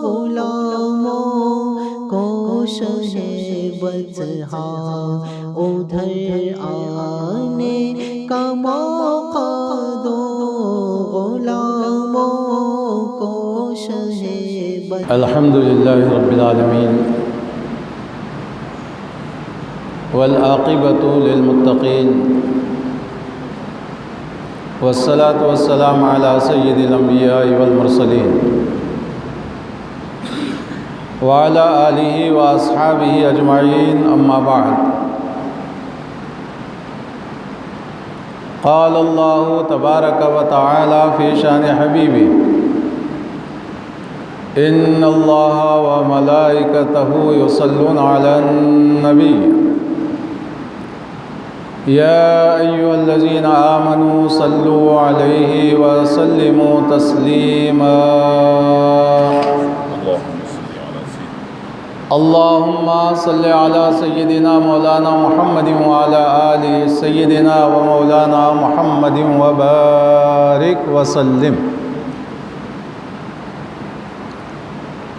غلاموں کو شہ بطحا ادھر آنے کا موقع دو، غلاموں کو شہ بطحا۔ الحمد للہ رب العالمین والعاقبۃ للمتقین والصلاة والسلام علی سید الانبیاء والمرسلین وعلی آلہ واصحابہ اجمعین، اما بعد۔ قال اللہ تبارک و تعالی فی شان حبیبہ ان اللہ وملائکتہ یصلون علی النبی یا ایھا الذین آمنوا صلوا علیہ وسلموا تسلیما۔ اللہم صل علی سیدنا مولانا محمد وعلی آل سیدنا و مولانا محمد وبارک وسلم۔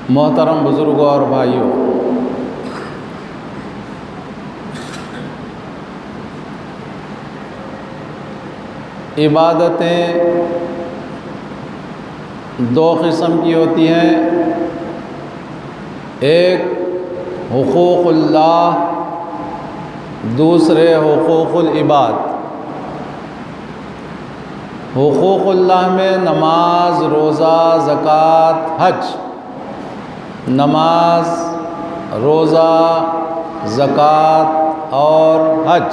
محترم بزرگوں اور بھائیوں، عبادتیں دو قسم کی ہوتی ہیں، ایک حقوق اللہ، دوسرے حقوق العباد۔ حقوق اللہ میں نماز، روزہ، زکوٰۃ، حج۔ نماز، روزہ، زکوٰۃ اور حج۔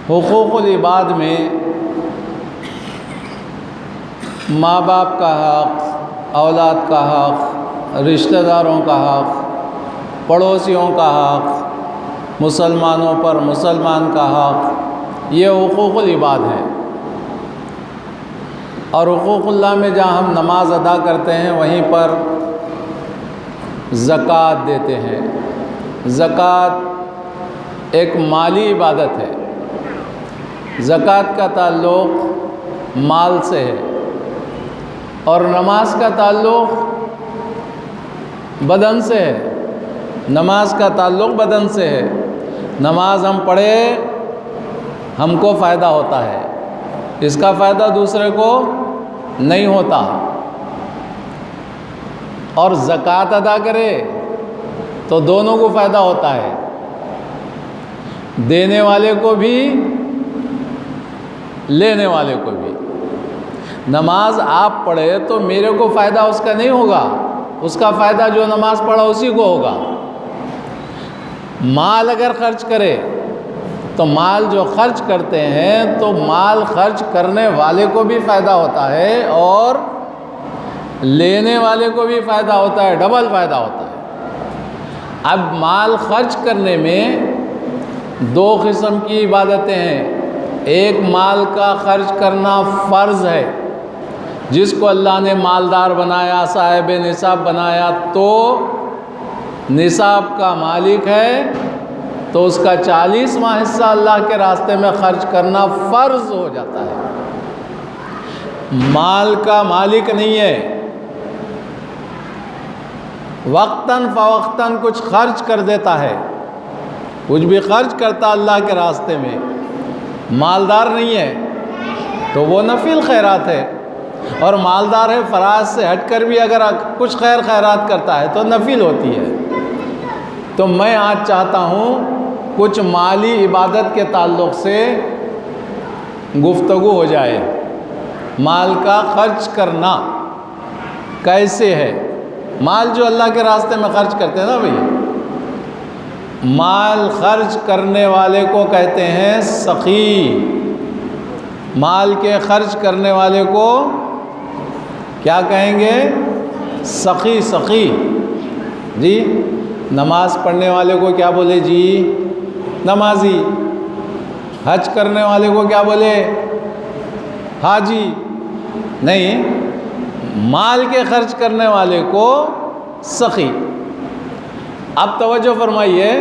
حقوق العباد میں ماں باپ کا حق، اولاد کا حق، رشتہ داروں کا حق، پڑوسیوں کا حق، مسلمانوں پر مسلمان کا حق، یہ حقوق العباد ہیں۔ اور حقوق اللہ میں جہاں ہم نماز ادا کرتے ہیں وہیں پر زکوٰۃ دیتے ہیں۔ زکوٰۃ ایک مالی عبادت ہے۔ زکوٰۃ کا تعلق مال سے ہے اور نماز کا تعلق بدن سے ہے۔ نماز کا تعلق بدن سے ہے۔ نماز ہم پڑھے ہم کو فائدہ ہوتا ہے، اس کا فائدہ دوسرے کو نہیں ہوتا۔ اور زکوٰۃ ادا کرے تو دونوں کو فائدہ ہوتا ہے، دینے والے کو بھی لینے والے کو بھی۔ نماز آپ پڑھے تو میرے کو فائدہ اس کا نہیں ہوگا، اس کا فائدہ جو نماز پڑھا اسی کو ہوگا۔ مال اگر خرچ کرے تو مال جو خرچ کرتے ہیں تو مال خرچ کرنے والے کو بھی فائدہ ہوتا ہے اور لینے والے کو بھی فائدہ ہوتا ہے، ڈبل فائدہ ہوتا ہے۔ اب مال خرچ کرنے میں دو قسم کی عبادتیں ہیں۔ ایک مال کا خرچ کرنا فرض ہے، جس کو اللہ نے مالدار بنایا، صاحب نصاب بنایا تو نصاب کا مالک ہے تو اس کا 40واں حصہ اللہ کے راستے میں خرچ کرنا فرض ہو جاتا ہے۔ مال کا مالک نہیں ہے، وقتاً فوقتاً کچھ خرچ کر دیتا ہے، کچھ بھی خرچ کرتا اللہ کے راستے میں، مالدار نہیں ہے تو وہ نفل خیرات ہے۔ اور مالدار ہے، فرائض سے ہٹ کر بھی اگر کچھ خیر خیرات کرتا ہے تو نفل ہوتی ہے۔ تو میں آج چاہتا ہوں کچھ مالی عبادت کے تعلق سے گفتگو ہو جائے۔ مال کا خرچ کرنا کیسے ہے؟ مال جو اللہ کے راستے میں خرچ کرتے ہیں نا بھئی، مال خرچ کرنے والے کو کہتے ہیں سخی۔ مال کے خرچ کرنے والے کو کیا کہیں گے؟ سخی۔ سخی جی، نماز پڑھنے والے کو کیا بولے جی؟ نمازی۔ حج کرنے والے کو کیا بولے؟ حاجی۔ نہیں، مال کے خرچ کرنے والے کو سخی۔ اب توجہ فرمائیے،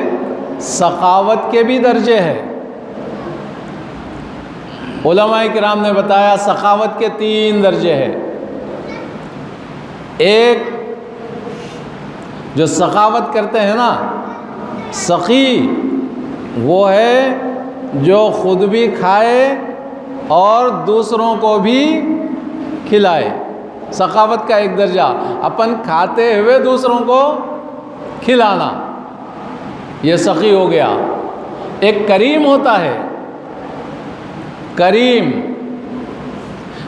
سخاوت کے بھی درجے ہیں۔ علماء کرام نے بتایا سخاوت کے 3 درجے ہیں۔ ایک جو سخاوت کرتے ہیں نا، سخی وہ ہے جو خود بھی کھائے اور دوسروں کو بھی کھلائے۔ سخاوت کا ایک درجہ اپن کھاتے ہوئے دوسروں کو کھلانا، یہ سخی ہو گیا۔ ایک کریم ہوتا ہے، کریم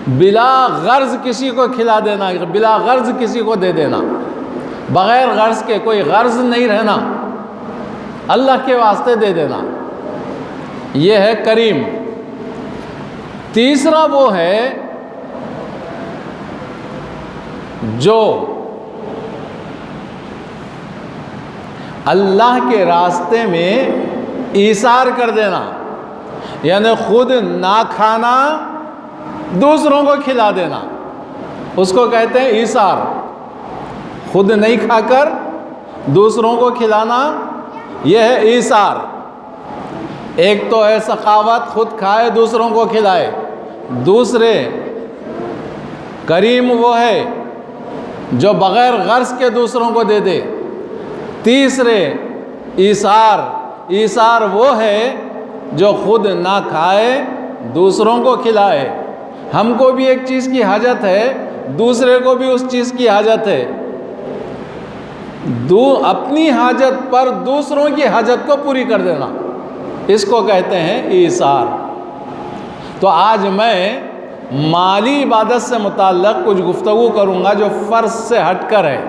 بلا غرض کسی کو کھلا دینا، بلا غرض کسی کو دے دینا، بغیر غرض کے، کوئی غرض نہیں رہنا، اللہ کے واسطے دے دینا، یہ ہے کریم۔ تیسرا وہ ہے جو اللہ کے راستے میں ایثار کر دینا، یعنی خود نہ کھانا، دوسروں کو کھلا دینا، اس کو کہتے ہیں ایثار۔ خود نہیں کھا کر دوسروں کو کھلانا، یہ ہے ایثار۔ ایک تو ہے سخاوت، خود کھائے دوسروں کو کھلائے۔ دوسرے کریم وہ ہے جو بغیر غرض کے دوسروں کو دے دے۔ تیسرے ایثار، ایثار وہ ہے جو خود نہ کھائے دوسروں کو کھلائے۔ ہم کو بھی ایک چیز کی حاجت ہے، دوسرے کو بھی اس چیز کی حاجت ہے، اپنی حاجت پر دوسروں کی حاجت کو پوری کر دینا، اس کو کہتے ہیں ایثار۔ تو آج میں مالی عبادت سے متعلق کچھ گفتگو کروں گا جو فرض سے ہٹ کر ہے۔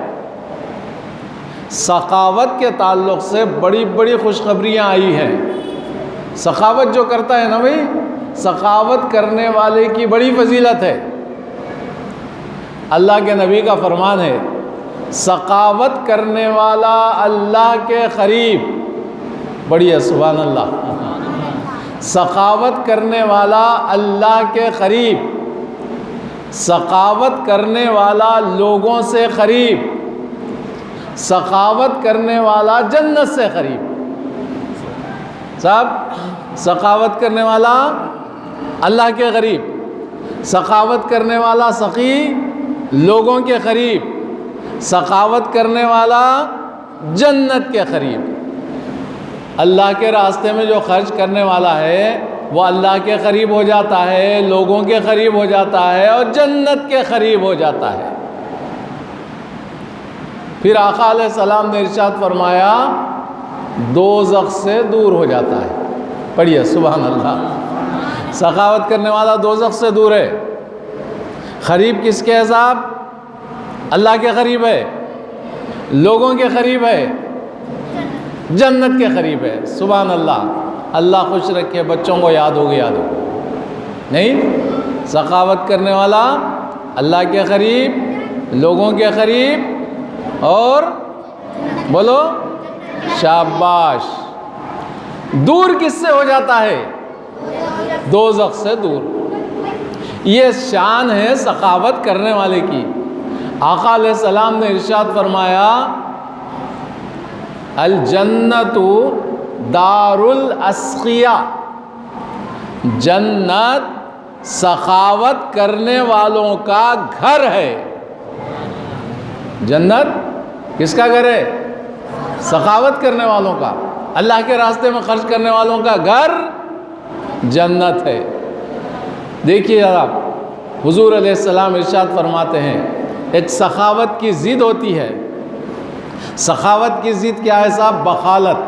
سخاوت کے تعلق سے بڑی بڑی خوشخبریاں آئی ہیں۔ سخاوت جو کرتا ہے نا بھائی، سخاوت کرنے والے کی بڑی فضیلت ہے۔ اللہ کے نبی کا فرمان ہے، سخاوت کرنے والا اللہ کے قریب، بڑی ہے سبحان اللہ، سخاوت کرنے والا اللہ کے قریب، سخاوت کرنے والا لوگوں سے قریب، سخاوت کرنے والا جنت سے قریب۔ صاحب، سخاوت کرنے والا اللہ کے قریب، سخاوت کرنے والا سخی لوگوں کے قریب، سخاوت کرنے والا جنت کے قریب۔ اللہ کے راستے میں جو خرچ کرنے والا ہے وہ اللہ کے قریب ہو جاتا ہے، لوگوں کے قریب ہو جاتا ہے اور جنت کے قریب ہو جاتا ہے۔ پھر آقا علیہ السلام نے ارشاد فرمایا دوزخ سے دور ہو جاتا ہے۔ پڑھیے سبحان اللہ۔ سخاوت کرنے والا دوزخ سے دور ہے۔ قریب کس کے حساب؟ اللہ کے قریب ہے، لوگوں کے قریب ہے، جنت کے قریب ہے۔ سبحان اللہ، اللہ خوش رکھے، بچوں کو یاد ہوگی، یاد ہو نہیں؟ سخاوت کرنے والا اللہ کے قریب، لوگوں کے قریب اور بولو شاباش۔ دور کس سے ہو جاتا ہے؟ دوزخ سے دور۔ یہ شان ہے سخاوت کرنے والے کی۔ آقا علیہ السلام نے ارشاد فرمایا الجنت دار الاسقیاء، جنت سخاوت کرنے والوں کا گھر ہے۔ جنت کس کا گھر ہے؟ سخاوت کرنے والوں کا، اللہ کے راستے میں خرچ کرنے والوں کا گھر جنت ہے۔ دیکھیے آپ، حضور علیہ السلام ارشاد فرماتے ہیں ایک سخاوت کی ضد ہوتی ہے۔ سخاوت کی ضد کیا ہے صاحب؟ بخالت،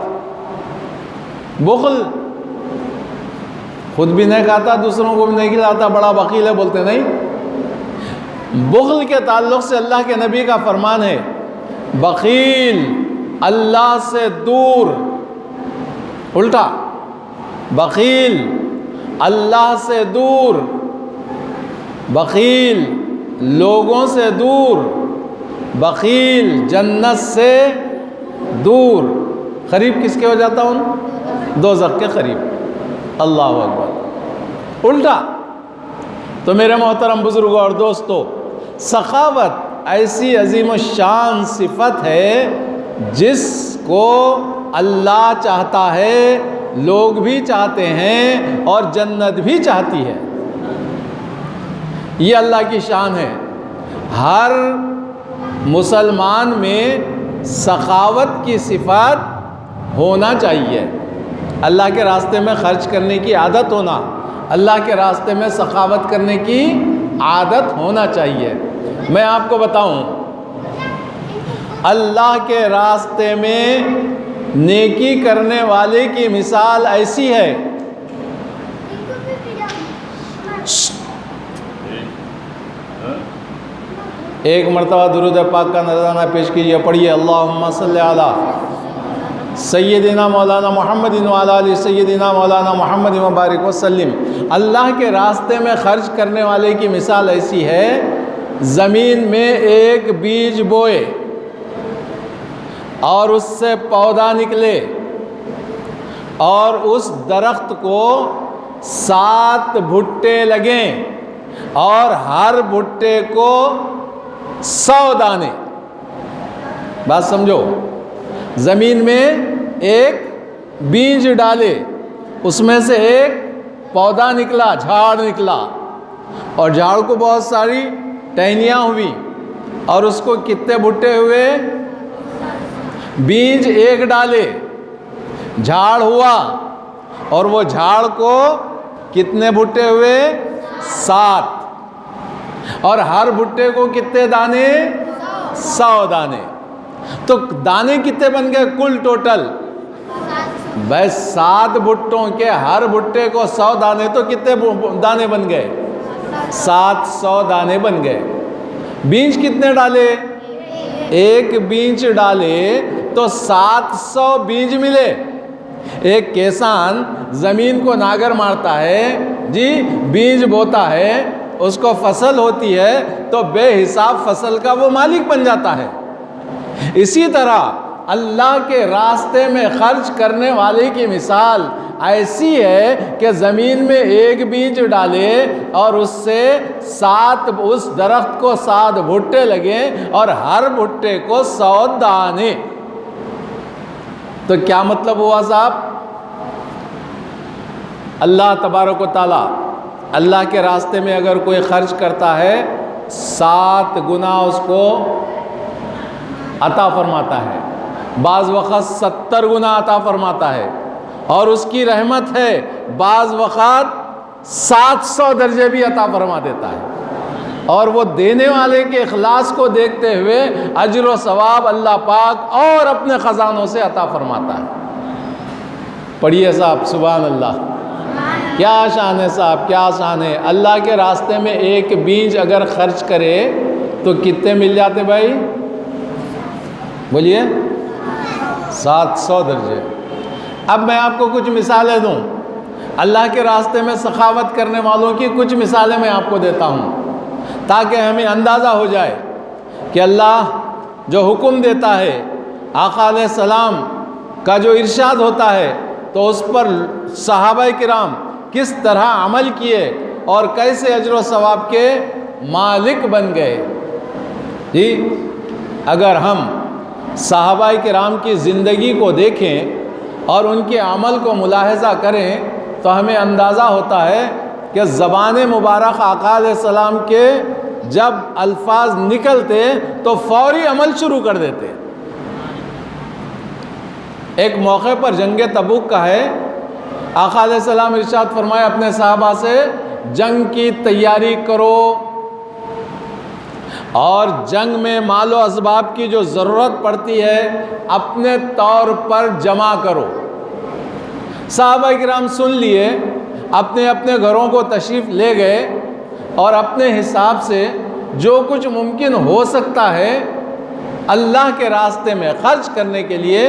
بخل۔ خود بھی نہیں کھاتا، دوسروں کو بھی نہیں کھلاتا، بڑا بخیل ہے، بولتے نہیں۔ بخل کے تعلق سے اللہ کے نبی کا فرمان ہے بخیل اللہ سے دور، الٹا، بخیل اللہ سے دور، بخیل لوگوں سے دور، بخیل جنت سے دور۔ قریب کس کے ہو جاتا ہوں؟ دوزخ کے قریب۔ اللہ اکبر، الٹا۔ تو میرے محترم بزرگوں اور دوستو، سخاوت ایسی عظیم الشان صفت ہے جس کو اللہ چاہتا ہے، لوگ بھی چاہتے ہیں اور جنت بھی چاہتی ہے۔ یہ اللہ کی شان ہے۔ ہر مسلمان میں سخاوت کی صفات ہونا چاہیے، اللہ کے راستے میں خرچ کرنے کی عادت ہونا، اللہ کے راستے میں سخاوت کرنے کی عادت ہونا چاہیے۔ میں آپ کو بتاؤں، اللہ کے راستے میں نیکی کرنے والے کی مثال ایسی ہے، ایک مرتبہ درود پاک کا نذرانہ پیش کیجئے، پڑھیے اللہم صلی علی سیدنا مولانا محمد وعلی آل سیدنا مولانا محمد مبارک وسلم۔ اللہ کے راستے میں خرچ کرنے والے کی مثال ایسی ہے، زمین میں ایک بیج بوئے اور اس سے پودا نکلے اور اس درخت کو 7 بھٹے لگیں اور ہر بھٹے کو 100 دانے۔ بات سمجھو، زمین میں ایک بیج ڈالے، اس میں سے ایک پودا نکلا، جھاڑ نکلا، اور جھاڑ کو بہت ساری ٹہنیاں ہوئی، اور اس کو کتنے بھٹے ہوئے؟ بیج ایک ڈالے، جھاڑ ہوا، اور وہ جھاڑ کو کتنے بھٹے ہوئے؟ 7، اور ہر بھٹے کو کتنے دانے؟ 100 دانے۔ تو دانے کتنے بن گئے کل ٹوٹل؟ بس 7 بھٹوں کے ہر بھٹے کو 100 دانے، تو کتنے دانے بن گئے؟ 700 دانے بن گئے۔ بیج کتنے ڈالے؟ ایک بیج ڈالے تو 700 بیج ملے۔ ایک کسان زمین کو ناگر مارتا ہے جی، بیج بوتا ہے، اس کو فصل ہوتی ہے تو بے حساب فصل کا وہ مالک بن جاتا ہے۔ اسی طرح اللہ کے راستے میں خرچ کرنے والے کی مثال ایسی ہے کہ زمین میں ایک بیج ڈالے اور اس سے 7 اس درخت کو 7 بھٹے لگے اور ہر بھٹے کو 100 دانے۔ تو کیا مطلب ہوا صاحب؟ اللہ تبارک و تعالیٰ اللہ کے راستے میں اگر کوئی خرچ کرتا ہے 7 گنا اس کو عطا فرماتا ہے، بعض وقت 70 گنا عطا فرماتا ہے، اور اس کی رحمت ہے بعض وقت 700 درجے بھی عطا فرما دیتا ہے، اور وہ دینے والے کے اخلاص کو دیکھتے ہوئے اجر و ثواب اللہ پاک اور اپنے خزانوں سے عطا فرماتا ہے۔ پڑھیے صاحب، سبحان اللہ، کیا شان ہے صاحب، کیا شان ہے۔ اللہ کے راستے میں ایک بیج اگر خرچ کرے تو کتنے مل جاتے بھائی؟ بولیے 700 درجے۔ اب میں آپ کو کچھ مثالیں دوں، اللہ کے راستے میں سخاوت کرنے والوں کی کچھ مثالیں میں آپ کو دیتا ہوں، تاکہ ہمیں اندازہ ہو جائے کہ اللہ جو حکم دیتا ہے، آقا علیہ السلام کا جو ارشاد ہوتا ہے، تو اس پر صحابہ کرام کس طرح عمل کیے اور کیسے اجر و ثواب کے مالک بن گئے۔ جی، اگر ہم صحابہ کرام کی زندگی کو دیکھیں اور ان کے عمل کو ملاحظہ کریں تو ہمیں اندازہ ہوتا ہے کہ زبان مبارک آقا علیہ السلام کے جب الفاظ نکلتے تو فوری عمل شروع کر دیتے۔ ایک موقع پر جنگ تبوک کا ہے، آقا علیہ السلام ارشاد فرمائے اپنے صحابہ سے، جنگ کی تیاری کرو اور جنگ میں مال و اسباب کی جو ضرورت پڑتی ہے اپنے طور پر جمع کرو۔ صحابہ کرام سن لیے، اپنے اپنے گھروں کو تشریف لے گئے اور اپنے حساب سے جو کچھ ممکن ہو سکتا ہے اللہ کے راستے میں خرچ کرنے کے لیے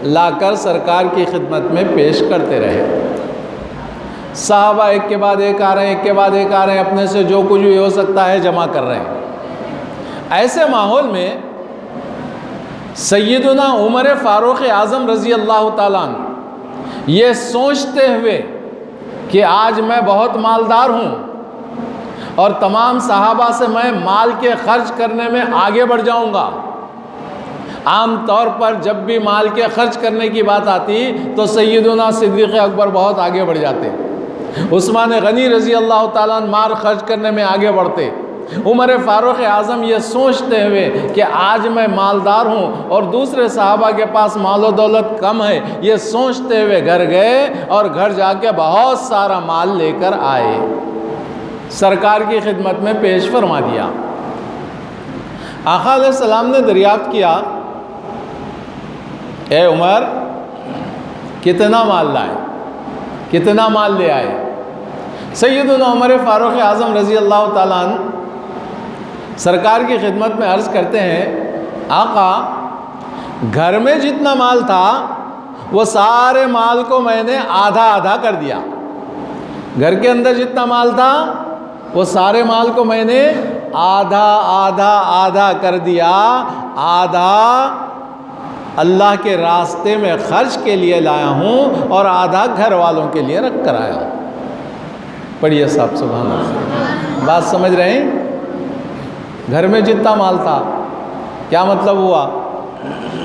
لا کر سرکار کی خدمت میں پیش کرتے رہے۔ صحابہ ایک کے بعد ایک آ رہے ہیں، ایک کے بعد ایک آ رہے ہیں، اپنے سے جو کچھ بھی ہو سکتا ہے جمع کر رہے ہیں۔ ایسے ماحول میں سیدنا عمر فاروق اعظم رضی اللہ تعالیٰ عنہ یہ سوچتے ہوئے کہ آج میں بہت مالدار ہوں اور تمام صحابہ سے میں مال کے خرچ کرنے میں آگے بڑھ جاؤں گا۔ عام طور پر جب بھی مال کے خرچ کرنے کی بات آتی تو سیدنا صدیق اکبر بہت آگے بڑھ جاتے، عثمان غنی رضی اللہ تعالیٰ عنہ مال خرچ کرنے میں آگے بڑھتے، عمر فاروق اعظم یہ سوچتے ہوئے کہ آج میں مالدار ہوں اور دوسرے صحابہ کے پاس مال و دولت کم ہے، یہ سوچتے ہوئے گھر گئے اور گھر جا کے بہت سارا مال لے کر آئے، سرکار کی خدمت میں پیش فرما دیا۔ آقا علیہ السلام نے دریافت کیا، اے عمر کتنا مال لائے، کتنا مال لے آئے؟ سیدنا عمر فاروق اعظم رضی اللہ تعالیٰ عنہ سرکار کی خدمت میں عرض کرتے ہیں، آقا گھر میں جتنا مال تھا وہ سارے مال کو میں نے آدھا آدھا کر دیا۔ گھر کے اندر جتنا مال تھا وہ سارے مال کو میں نے آدھا آدھا آدھا کر دیا، آدھا اللہ کے راستے میں خرچ کے لیے لایا ہوں اور آدھا گھر والوں کے لیے رکھ کر آیا ہوں۔ پڑھیے صاحب سبحان اللہ، بات سمجھ رہے ہیں؟ گھر میں جتنا مال تھا کیا مطلب ہوا؟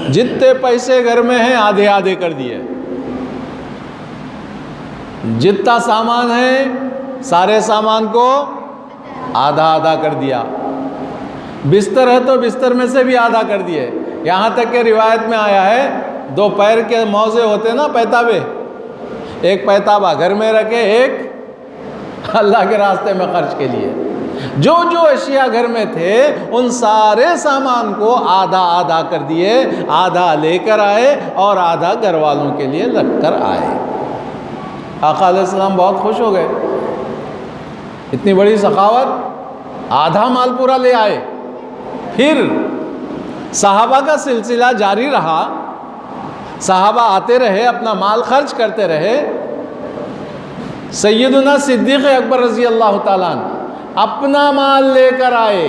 جتنے پیسے گھر میں ہیں آدھے آدھے کر دیے، جتنا سامان ہے سارے سامان کو آدھا آدھا کر دیا، بستر ہے تو بستر میں سے بھی آدھا کر دیے، یہاں تک کہ روایت میں آیا ہے 2 پیر کے موزے ہوتے نا پیتابے، ایک پیتابہ گھر میں رکھے، ایک اللہ کے راستے میں خرچ کے لیے۔ جو جو اشیاء گھر میں تھے ان سارے سامان کو آدھا آدھا کر دیے، آدھا لے کر آئے اور آدھا گھر والوں کے لیے رکھ کر آئے۔ آقا علیہ السلام بہت خوش ہو گئے، اتنی بڑی سخاوت، آدھا مال پورا لے آئے۔ پھر صحابہ کا سلسلہ جاری رہا، صحابہ آتے رہے، اپنا مال خرچ کرتے رہے۔ سیدنا صدیق اکبر رضی اللہ تعالیٰ عنہ اپنا مال لے کر آئے،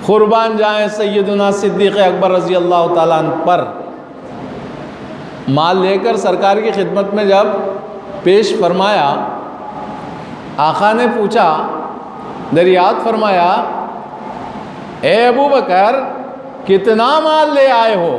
قربان جائیں سیدنا صدیق اکبر رضی اللہ تعالیٰ عنہ پر۔ مال لے کر سرکار کی خدمت میں جب پیش فرمایا، آقا نے پوچھا، دریافت فرمایا، اے ابو بکر کتنا مال لے آئے ہو؟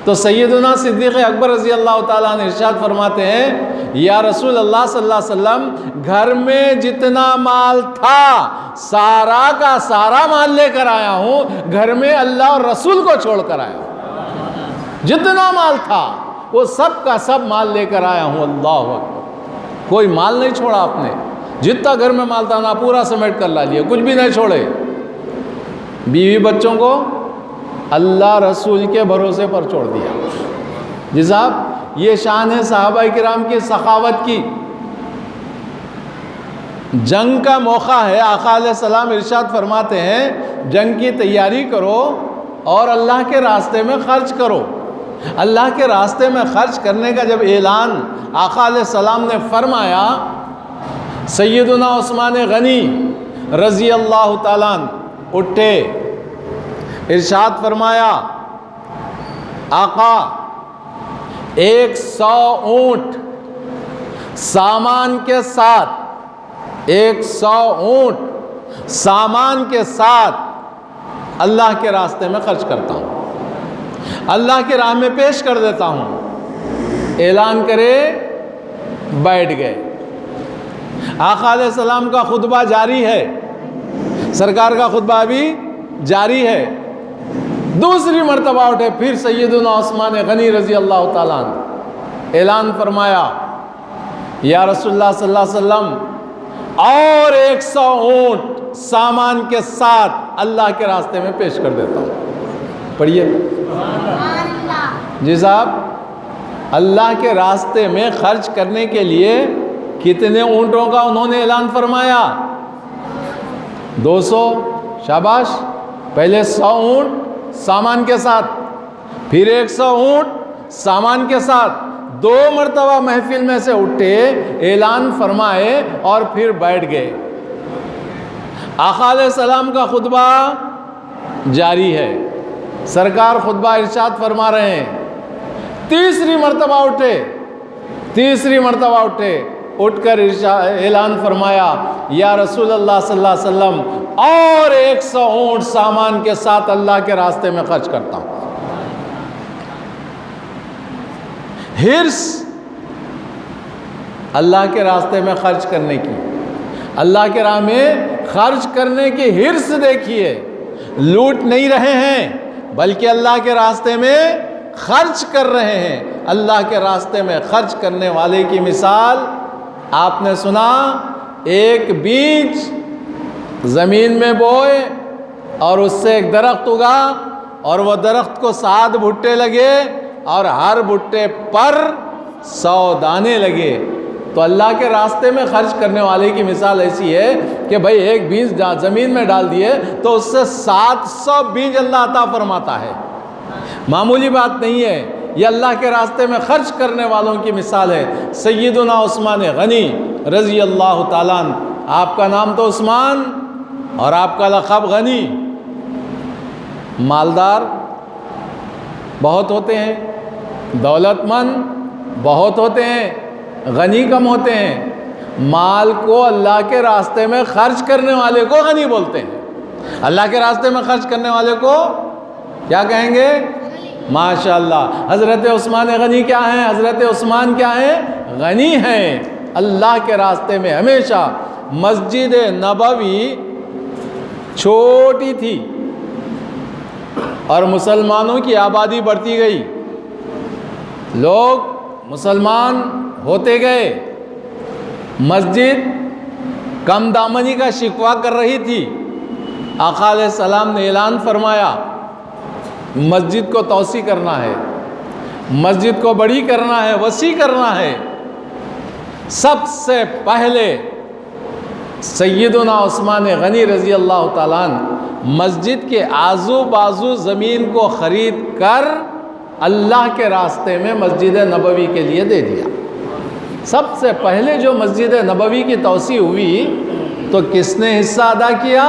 تو سیدنا صدیق اکبر رضی اللہ تعالیٰ عنہ ارشاد فرماتے ہیں، یا رسول اللہ صلی اللہ علیہ وسلم گھر میں جتنا مال تھا سارا کا سارا مال لے کر آیا ہوں، گھر میں اللہ اور رسول کو چھوڑ کر آیا ہوں، جتنا مال تھا وہ سب کا سب مال لے کر آیا ہوں۔ اللہ اکبر، کوئی مال نہیں چھوڑا آپ نے، جتنا گھر میں مال تھا نا پورا سمیٹ کر لا لیا، کچھ بھی نہیں چھوڑے۔ بیوی بچوں کو اللہ رسول کے بھروسے پر چھوڑ دیا۔ جی صاحب، یہ شان ہے صحابہ کرام کی سخاوت کی۔ جنگ کا موقع ہے، آقا علیہ السلام ارشاد فرماتے ہیں جنگ کی تیاری کرو اور اللہ کے راستے میں خرچ کرو۔ اللہ کے راستے میں خرچ کرنے کا جب اعلان آقا علیہ السلام نے فرمایا، سیدنا عثمان غنی رضی اللہ تعالیٰ عنہ اٹھے، ارشاد فرمایا، آقا 100 اونٹ سامان کے ساتھ، 100 اونٹ سامان کے ساتھ اللہ کے راستے میں خرچ کرتا ہوں، اللہ کے راہ میں پیش کر دیتا ہوں۔ اعلان کرے، بیٹھ گئے۔ آقا علیہ السلام کا خطبہ جاری ہے، سرکار کا خطبہ ابھی جاری ہے۔ دوسری مرتبہ اٹھے، پھر سیدنا عثمان غنی رضی اللہ تعالیٰ عنہ اعلان فرمایا، یا رسول اللہ صلی اللہ علیہ وسلم اور 100 اونٹ سامان کے ساتھ اللہ کے راستے میں پیش کر دیتا ہوں۔ پڑھیے جی صاحب، اللہ کے راستے میں خرچ کرنے کے لیے کتنے اونٹوں کا انہوں نے اعلان فرمایا؟ 200، شاباش۔ پہلے 100 اونٹ سامان کے ساتھ، پھر 100 اونٹ سامان کے ساتھ، 2 مرتبہ محفل میں سے اٹھے، اعلان فرمائے اور پھر بیٹھ گئے۔ آقا علیہ السلام کا خطبہ جاری ہے، سرکار خطبہ ارشاد فرما رہے ہیں۔ تیسری مرتبہ اٹھے، اٹھ کر اعلان فرمایا، یا رسول اللہ صلی اللہ علیہ وسلم اور 100 اونٹ سامان کے ساتھ اللہ کے راستے میں خرچ کرتا ہوں۔ حرص اللہ کے راستے میں خرچ کرنے کی، اللہ کے راہ میں خرچ کرنے کی حرص دیکھیے، لوٹ نہیں رہے ہیں بلکہ اللہ کے راستے میں خرچ کر رہے ہیں۔ اللہ کے راستے میں خرچ کرنے والے کی مثال آپ نے سنا، ایک بیج زمین میں بوئے اور اس سے ایک درخت اگا اور وہ درخت کو 7 بھٹے لگے اور ہر بھٹے پر 100 دانے لگے۔ تو اللہ کے راستے میں خرچ کرنے والے کی مثال ایسی ہے کہ بھائی ایک بیج زمین میں ڈال دیے تو اس سے 700 بیج اللہ عطا فرماتا ہے۔ معمولی بات نہیں ہے، یہ اللہ کے راستے میں خرچ کرنے والوں کی مثال ہے۔ سیدنا عثمان غنی رضی اللہ تعالیٰ عنہ، آپ کا نام تو عثمان اور آپ کا لقب غنی۔ مالدار بہت ہوتے ہیں، دولت مند بہت ہوتے ہیں، غنی کم ہوتے ہیں۔ مال کو اللہ کے راستے میں خرچ کرنے والے کو غنی بولتے ہیں۔ اللہ کے راستے میں خرچ کرنے والے کو کیا کہیں گے؟ ماشاءاللہ۔ حضرت عثمان غنی کیا ہیں؟ حضرت عثمان کیا ہیں؟ غنی ہیں۔ اللہ کے راستے میں ہمیشہ مسجد نبوی چھوٹی تھی اور مسلمانوں کی آبادی بڑھتی گئی، لوگ مسلمان ہوتے گئے، مسجد کم دامنی کا شکوہ کر رہی تھی۔ آقا علیہ السلام نے اعلان فرمایا مسجد کو توسیع کرنا ہے، مسجد کو بڑی کرنا ہے، وسیع کرنا ہے۔ سب سے پہلے سیدنا عثمان غنی رضی اللہ تعالیٰ عنہ مسجد کے آزو بازو زمین کو خرید کر اللہ کے راستے میں مسجد نبوی کے لیے دے دیا۔ سب سے پہلے جو مسجد نبوی کی توسیع ہوئی تو کس نے حصہ ادا کیا؟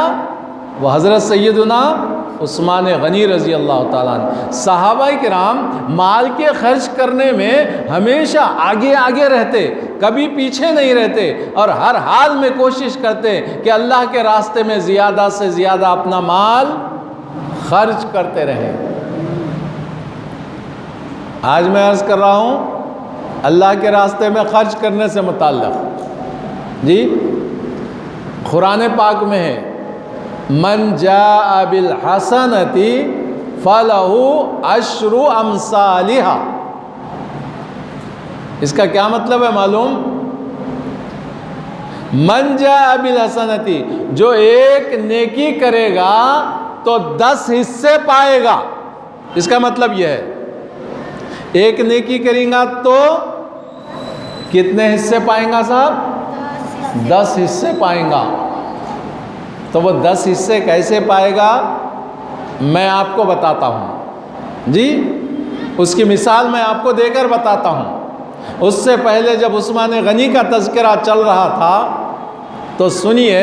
وہ حضرت سیدنا عثمان غنی رضی اللہ تعالیٰ عنہ۔ صحابہ کرام مال کے خرچ کرنے میں ہمیشہ آگے آگے رہتے، کبھی پیچھے نہیں رہتے اور ہر حال میں کوشش کرتے کہ اللہ کے راستے میں زیادہ سے زیادہ اپنا مال خرچ کرتے رہیں۔ آج میں عرض کر رہا ہوں اللہ کے راستے میں خرچ کرنے سے متعلق، جی قرآن پاک میں ہے من جاء بالحسنۃ فلہ عشر امثالھا۔ اس کا کیا مطلب ہے معلوم؟ من جاء بالحسنۃ، جو ایک نیکی کرے گا تو 10 حصے پائے گا۔ اس کا مطلب یہ ہے ایک نیکی کریں گا تو کتنے حصے پائیں گا صاحب؟ 10 حصے پائیں گا۔ تو وہ 10 حصے کیسے پائے گا میں آپ کو بتاتا ہوں، جی اس کی مثال میں آپ کو دے کر بتاتا ہوں۔ اس سے پہلے جب عثمان غنی کا تذکرہ چل رہا تھا تو سنیے،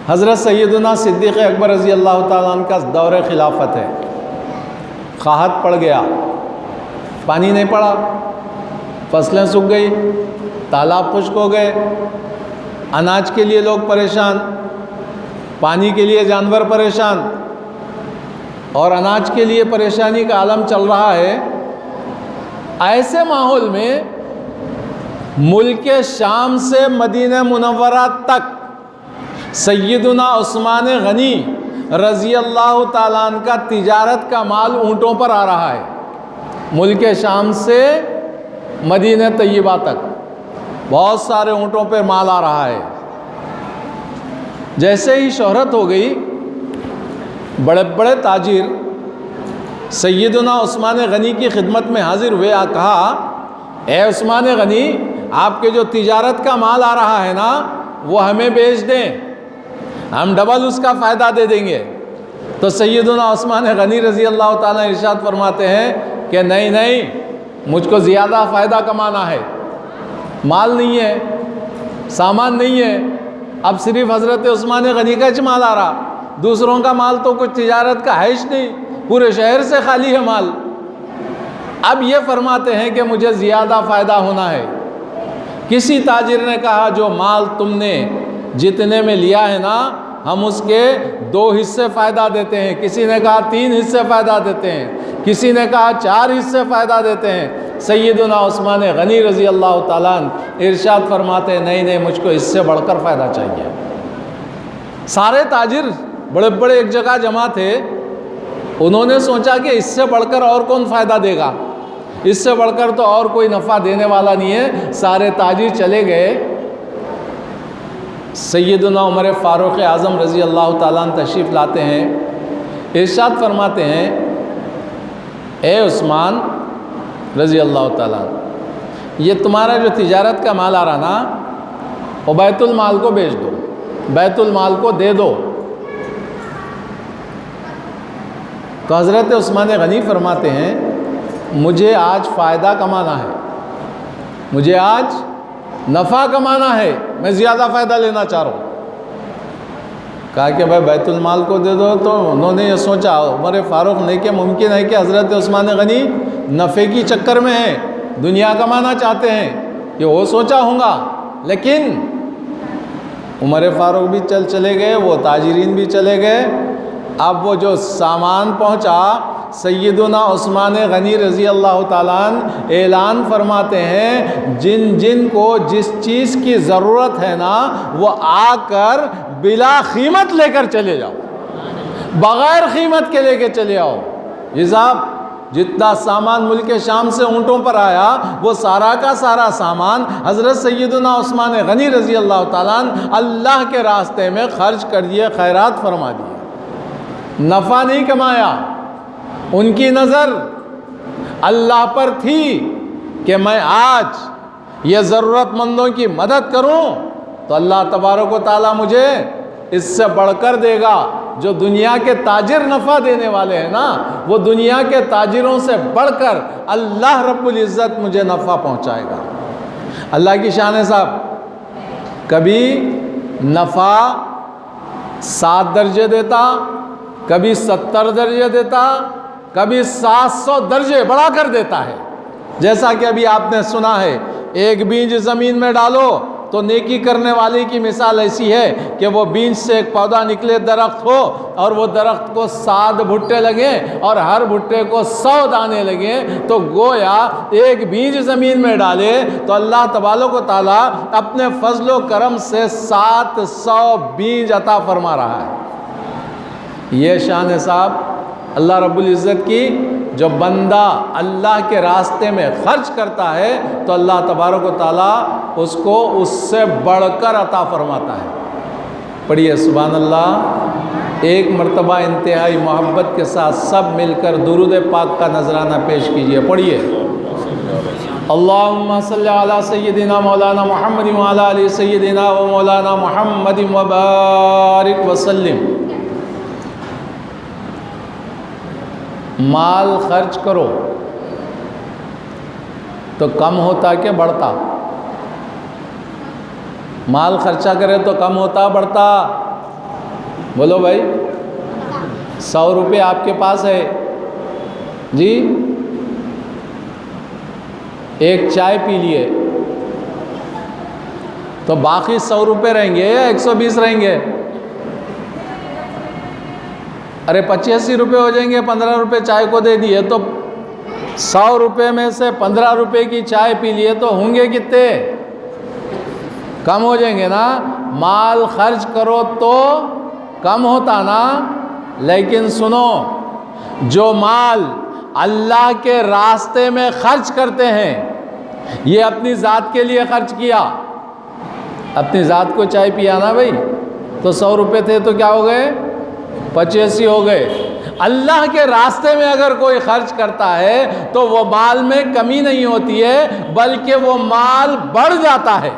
حضرت سیدنا صدیق اکبر رضی اللہ تعالیٰ عنہ کا دور خلافت ہے۔ قحط پڑ گیا، پانی نہیں پڑا، فصلیں سوکھ گئی، تالاب خشک ہو گئے، اناج کے لیے لوگ پریشان، پانی کے لیے جانور پریشان، اور اناج کے لیے پریشانی کا عالم چل رہا ہے۔ ایسے ماحول میں ملک شام سے مدینہ منورہ تک سیدنا عثمان غنی رضی اللہ تعالیٰ عنہ کا تجارت کا مال اونٹوں پر آ رہا ہے۔ ملک شام سے مدینہ طیبہ تک بہت سارے اونٹوں پہ مال آ رہا ہے۔ جیسے ہی شہرت ہو گئی، بڑے بڑے تاجر سیدنا عثمان غنی کی خدمت میں حاضر ہوئے، کہا اے عثمان غنی، آپ کے جو تجارت کا مال آ رہا ہے نا وہ ہمیں بیچ دیں، ہم ڈبل اس کا فائدہ دے دیں گے۔ تو سیدنا عثمان غنی رضی اللہ تعالیٰ ارشاد فرماتے ہیں کہ نہیں نہیں، مجھ کو زیادہ فائدہ کمانا ہے، مال نہیں ہے، سامان نہیں ہے، اب صرف حضرت عثمان غنی کا مال آ رہا، دوسروں کا مال تو کچھ تجارت کا ہے نہیں، پورے شہر سے خالی ہے مال۔ اب یہ فرماتے ہیں کہ مجھے زیادہ فائدہ ہونا ہے۔ کسی تاجر نے کہا جو مال تم نے جتنے میں لیا ہے نا ہم اس کے 2 حصے فائدہ دیتے ہیں، کسی نے کہا 3 حصے فائدہ دیتے ہیں، کسی نے کہا 4 حصے فائدہ دیتے ہیں۔ سیدنا عثمان غنی رضی اللہ تعالیٰ عنہ ارشاد فرماتے ہیں نہیں نہیں، مجھ کو اس سے بڑھ کر فائدہ چاہیے۔ سارے تاجر بڑے بڑے ایک جگہ جمع تھے، انہوں نے سوچا کہ اس سے بڑھ کر اور کون فائدہ دے گا، اس سے بڑھ کر تو اور کوئی نفع دینے والا نہیں ہے۔ سارے تاجر چلے گئے، سیدنا عمر فاروق اعظم رضی اللہ تعالیٰ عنہ تشریف لاتے ہیں، ارشاد فرماتے ہیں اے عثمان رضی اللہ تعالیٰ عنہ، یہ تمہارا جو تجارت کا مال آ رہا نا، وہ بیت المال کو بیچ دو، بیت المال کو دے دو۔ تو حضرت عثمان غنی فرماتے ہیں مجھے آج فائدہ کمانا ہے، مجھے آج نفع کمانا ہے، میں زیادہ فائدہ لینا چاہ رہا ہوں۔ کہا کہ بھائی بیت المال کو دے دو، تو انہوں نے یہ سوچا عمر فاروق نے کہ ممکن ہے کہ حضرت عثمان غنی نفع کی چکر میں ہیں، دنیا کمانا چاہتے ہیں، یہ وہ سوچا ہوں گا۔ لیکن عمر فاروق بھی چلے گئے، وہ تاجرین بھی چلے گئے۔ اب وہ جو سامان پہنچا، سیدنا عثمان غنی رضی اللہ تعالیٰ عنہ اعلان فرماتے ہیں جن جن کو جس چیز کی ضرورت ہے نا، وہ آ کر بلا قیمت لے کر چلے جاؤ، بغیر قیمت کے لے کے چلے آؤ۔ یہ صاحب جتنا سامان ملک شام سے اونٹوں پر آیا، وہ سارا کا سارا سامان حضرت سیدنا عثمان غنی رضی اللہ تعالیٰ عنہ اللہ کے راستے میں خرچ کر دیے، خیرات فرما دیے، نفع نہیں کمایا۔ ان کی نظر اللہ پر تھی کہ میں آج یہ ضرورت مندوں کی مدد کروں تو اللہ تبارک و تعالیٰ مجھے اس سے بڑھ کر دے گا۔ جو دنیا کے تاجر نفع دینے والے ہیں نا، وہ دنیا کے تاجروں سے بڑھ کر اللہ رب العزت مجھے نفع پہنچائے گا۔ اللہ کی شان ہے صاحب، کبھی نفع 7 درجے دیتا، کبھی 70 درجے دیتا، کبھی 700 درجے بڑھا کر دیتا ہے۔ جیسا کہ ابھی آپ نے سنا ہے، ایک بیج زمین میں ڈالو تو نیکی کرنے والے کی مثال ایسی ہے کہ وہ بیج سے ایک پودا نکلے، درخت ہو، اور وہ درخت کو 7 بھٹے لگیں اور ہر بھٹے کو 100 دانے لگیں، تو گویا ایک بیج زمین میں ڈالے تو اللہ تبارک و تعالیٰ اپنے فضل و کرم سے 700 بیج عطا فرما رہا ہے۔ یہ شان ہے صاحب اللہ رب العزت کی۔ جو بندہ اللہ کے راستے میں خرچ کرتا ہے تو اللہ تبارک و تعالیٰ اس کو اس سے بڑھ کر عطا فرماتا ہے۔ پڑھیے سبحان اللہ، ایک مرتبہ انتہائی محبت کے ساتھ سب مل کر درود پاک کا نذرانہ پیش کیجئے۔ پڑھیے اللہم صلی علی سیدنا مولانا محمد وعلی آل سیدنا و مولانا محمد وبارک وسلم۔ مال خرچ کرو تو کم ہوتا کہ بڑھتا؟ مال خرچہ کرے تو کم ہوتا بڑھتا؟ بولو بھائی۔ 100 روپے آپ کے پاس ہے جی، ایک چائے پی لیے تو باقی 100 روپے رہیں گے یا 120 رہیں گے؟ ارے 85 روپے ہو جائیں گے، 15 روپے چائے کو دے دیے تو 100 روپے میں سے 15 روپے کی چائے پی لیے تو ہوں گے کتنے؟ کم ہو جائیں گے نا۔ مال خرچ کرو تو کم ہوتا نا، لیکن سنو، جو مال اللہ کے راستے میں خرچ کرتے ہیں، یہ اپنی ذات کے لیے خرچ کیا، اپنی ذات کو چائے پیا نا بھائی، تو 100 روپے تھے تو کیا ہو گئے؟ 85 ہو گئے۔ اللہ کے راستے میں اگر کوئی خرچ کرتا ہے تو وہ مال میں کمی نہیں ہوتی ہے، بلکہ وہ مال بڑھ جاتا ہے۔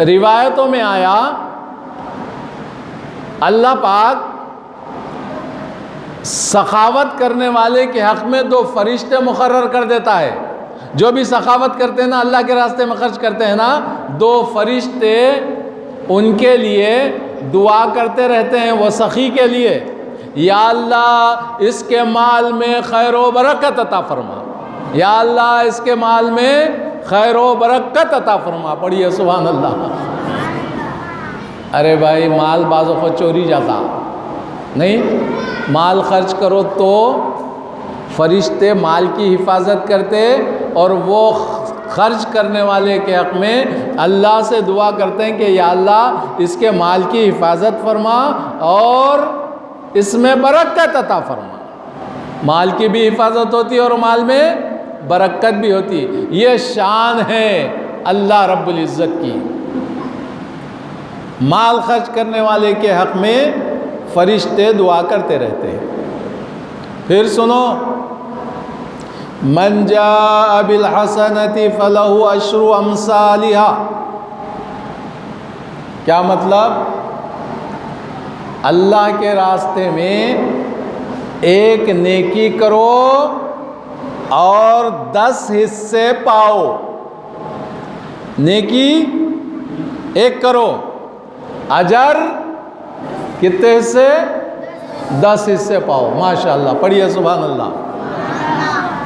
روایتوں میں آیا اللہ پاک سخاوت کرنے والے کے حق میں 2 فرشتے مقرر کر دیتا ہے۔ جو بھی سخاوت کرتے ہیں نا، اللہ کے راستے میں خرچ کرتے ہیں نا، 2 فرشتے ان کے لیے دعا کرتے رہتے ہیں، وہ سخی کے لیے، یا اللہ اس کے مال میں خیر و برکت عطا فرما، یا اللہ اس کے مال میں خیر و برکت عطا فرما۔ پڑھیے سبحان اللہ۔ ارے بھائی مال بعض اوقات چوری جاتا نہیں، مال خرچ کرو تو فرشتے مال کی حفاظت کرتے، اور وہ خرچ کرنے والے کے حق میں اللہ سے دعا کرتے ہیں کہ یا اللہ اس کے مال کی حفاظت فرما اور اس میں برکت عطا فرما۔ مال کی بھی حفاظت ہوتی ہے اور مال میں برکت بھی ہوتی، یہ شان ہے اللہ رب العزت کی۔ مال خرچ کرنے والے کے حق میں فرشتے دعا کرتے رہتے ہیں۔ پھر سنو، من جاء بالحسنۃ فلہ عشر امثالھا، کیا مطلب؟ اللہ کے راستے میں ایک نیکی کرو اور 10 حصے پاؤ۔ نیکی ایک کرو، اجر کتنے حصے؟ 10 حصے پاؤ۔ ماشاءاللہ، پڑھیے سبحان اللہ۔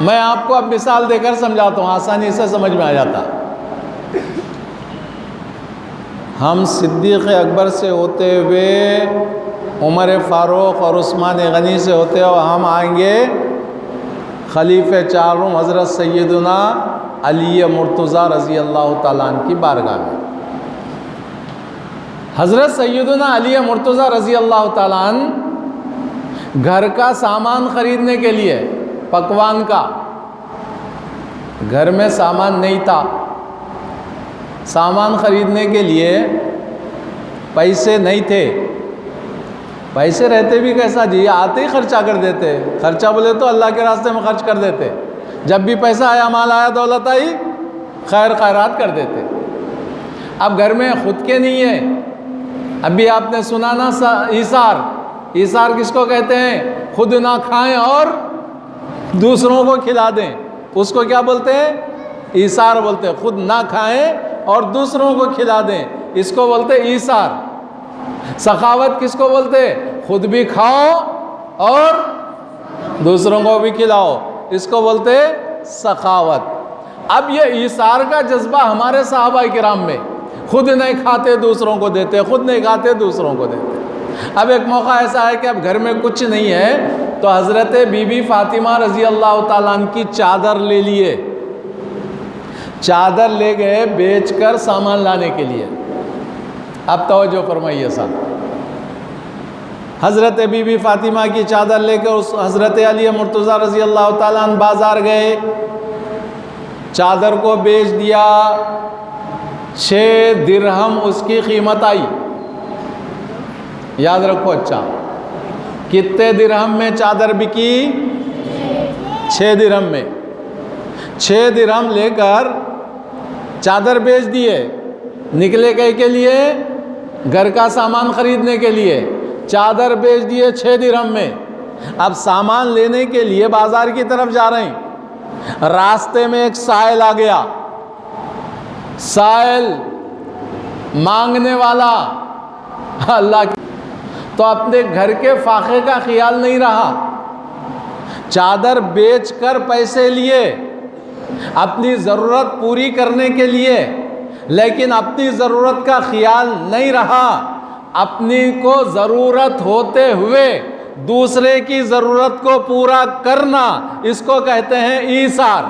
میں آپ کو اب مثال دے کر سمجھاتا ہوں، آسانی سے سمجھ میں آ جاتا۔ ہم صدیق اکبر سے ہوتے ہوئے عمر فاروق اور عثمان غنی سے ہوتے ہوئے ہم آئیں گے خلیفہ چاروں حضرت سیدنا علی مرتضیٰ رضی اللہ تعالیٰ عنہ کی بارگاہ میں۔ حضرت سیدنا علی مرتضیٰ رضی اللہ تعالیٰ عنہ گھر کا سامان خریدنے کے لیے، پکوان کا، گھر میں سامان نہیں تھا، سامان خریدنے کے لیے پیسے نہیں تھے۔ پیسے رہتے بھی کیسا جی، آتے ہی خرچہ کر دیتے۔ خرچہ بولے تو اللہ کے راستے میں خرچ کر دیتے، جب بھی پیسہ آیا، مال آیا، دولت آئی، خیر خیرات کر دیتے۔ اب گھر میں خود کے نہیں ہے۔ ابھی آپ نے سنا نا ایثار، ایثار کس کو کہتے ہیں؟ خود نہ کھائیں اور دوسروں کو کھلا دیں، اس کو کیا بولتے ہیں؟ ایثار بولتے ہیں۔ خود نہ کھائیں اور دوسروں کو کھلا دیں، اس کو بولتے ہیں ایثار۔ سخاوت کس کو بولتے؟ خود بھی کھاؤ اور دوسروں کو بھی کھلاؤ، اس کو بولتے سخاوت۔ اب یہ ایثار کا جذبہ ہمارے صحابہ کرام میں، خود نہیں کھاتے دوسروں کو دیتے، خود نہیں کھاتے دوسروں کو دیتے۔ اب ایک موقع ایسا ہے کہ اب گھر میں کچھ نہیں ہے، تو حضرت بی بی فاطمہ رضی اللہ تعالیٰ عنہ کی چادر لے لیے، چادر لے گئے بیچ کر سامان لانے کے لیے۔ اب توجہ فرمائیے صاحب، حضرت بی بی فاطمہ کی چادر لے کر اس حضرت علی مرتضیٰ رضی اللہ تعالیٰ عنہ بازار گئے، چادر کو بیچ دیا، 6 درہم اس کی قیمت آئی۔ یاد رکھو اچھا، کتنے درہم میں چادر بکی؟ 6 درہم میں۔ 6 درہم لے کر چادر بیچ دیے، نکلے کہیں کے لیے؟ گھر کا سامان خریدنے کے لیے۔ چادر بیچ دیے 6 درہم میں۔ اب سامان لینے کے لیے بازار کی طرف جا رہے ہیں، راستے میں ایک سائل آ گیا، سائل مانگنے والا اللہ کی، تو اپنے گھر کے فاقے کا خیال نہیں رہا، چادر بیچ کر پیسے لیے اپنی ضرورت پوری کرنے کے لیے، لیکن اپنی ضرورت کا خیال نہیں رہا۔ اپنی کو ضرورت ہوتے ہوئے دوسرے کی ضرورت کو پورا کرنا، اس کو کہتے ہیں ایثار۔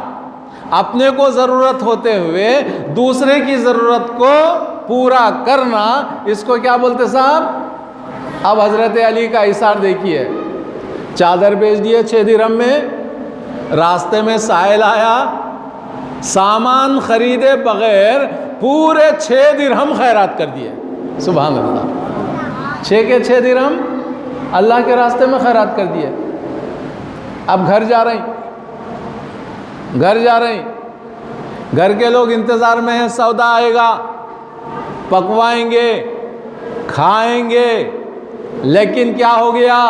اپنے کو ضرورت ہوتے ہوئے دوسرے کی ضرورت کو پورا کرنا، اس کو کیا بولتے صاحب؟ اب حضرت علی کا ایثار دیکھیے، چادر بیچ دیے 6 درہم میں، راستے میں سائل آیا، سامان خریدے بغیر پورے 6 درہم خیرات کر دیے۔ سبحان اللہ، 6 کے 6 درہم اللہ کے راستے میں خیرات کر دیے۔ اب گھر جا رہے ہیں، گھر کے لوگ انتظار میں ہیں، سودا آئے گا، پکوائیں گے، کھائیں گے، لیکن کیا ہو گیا؟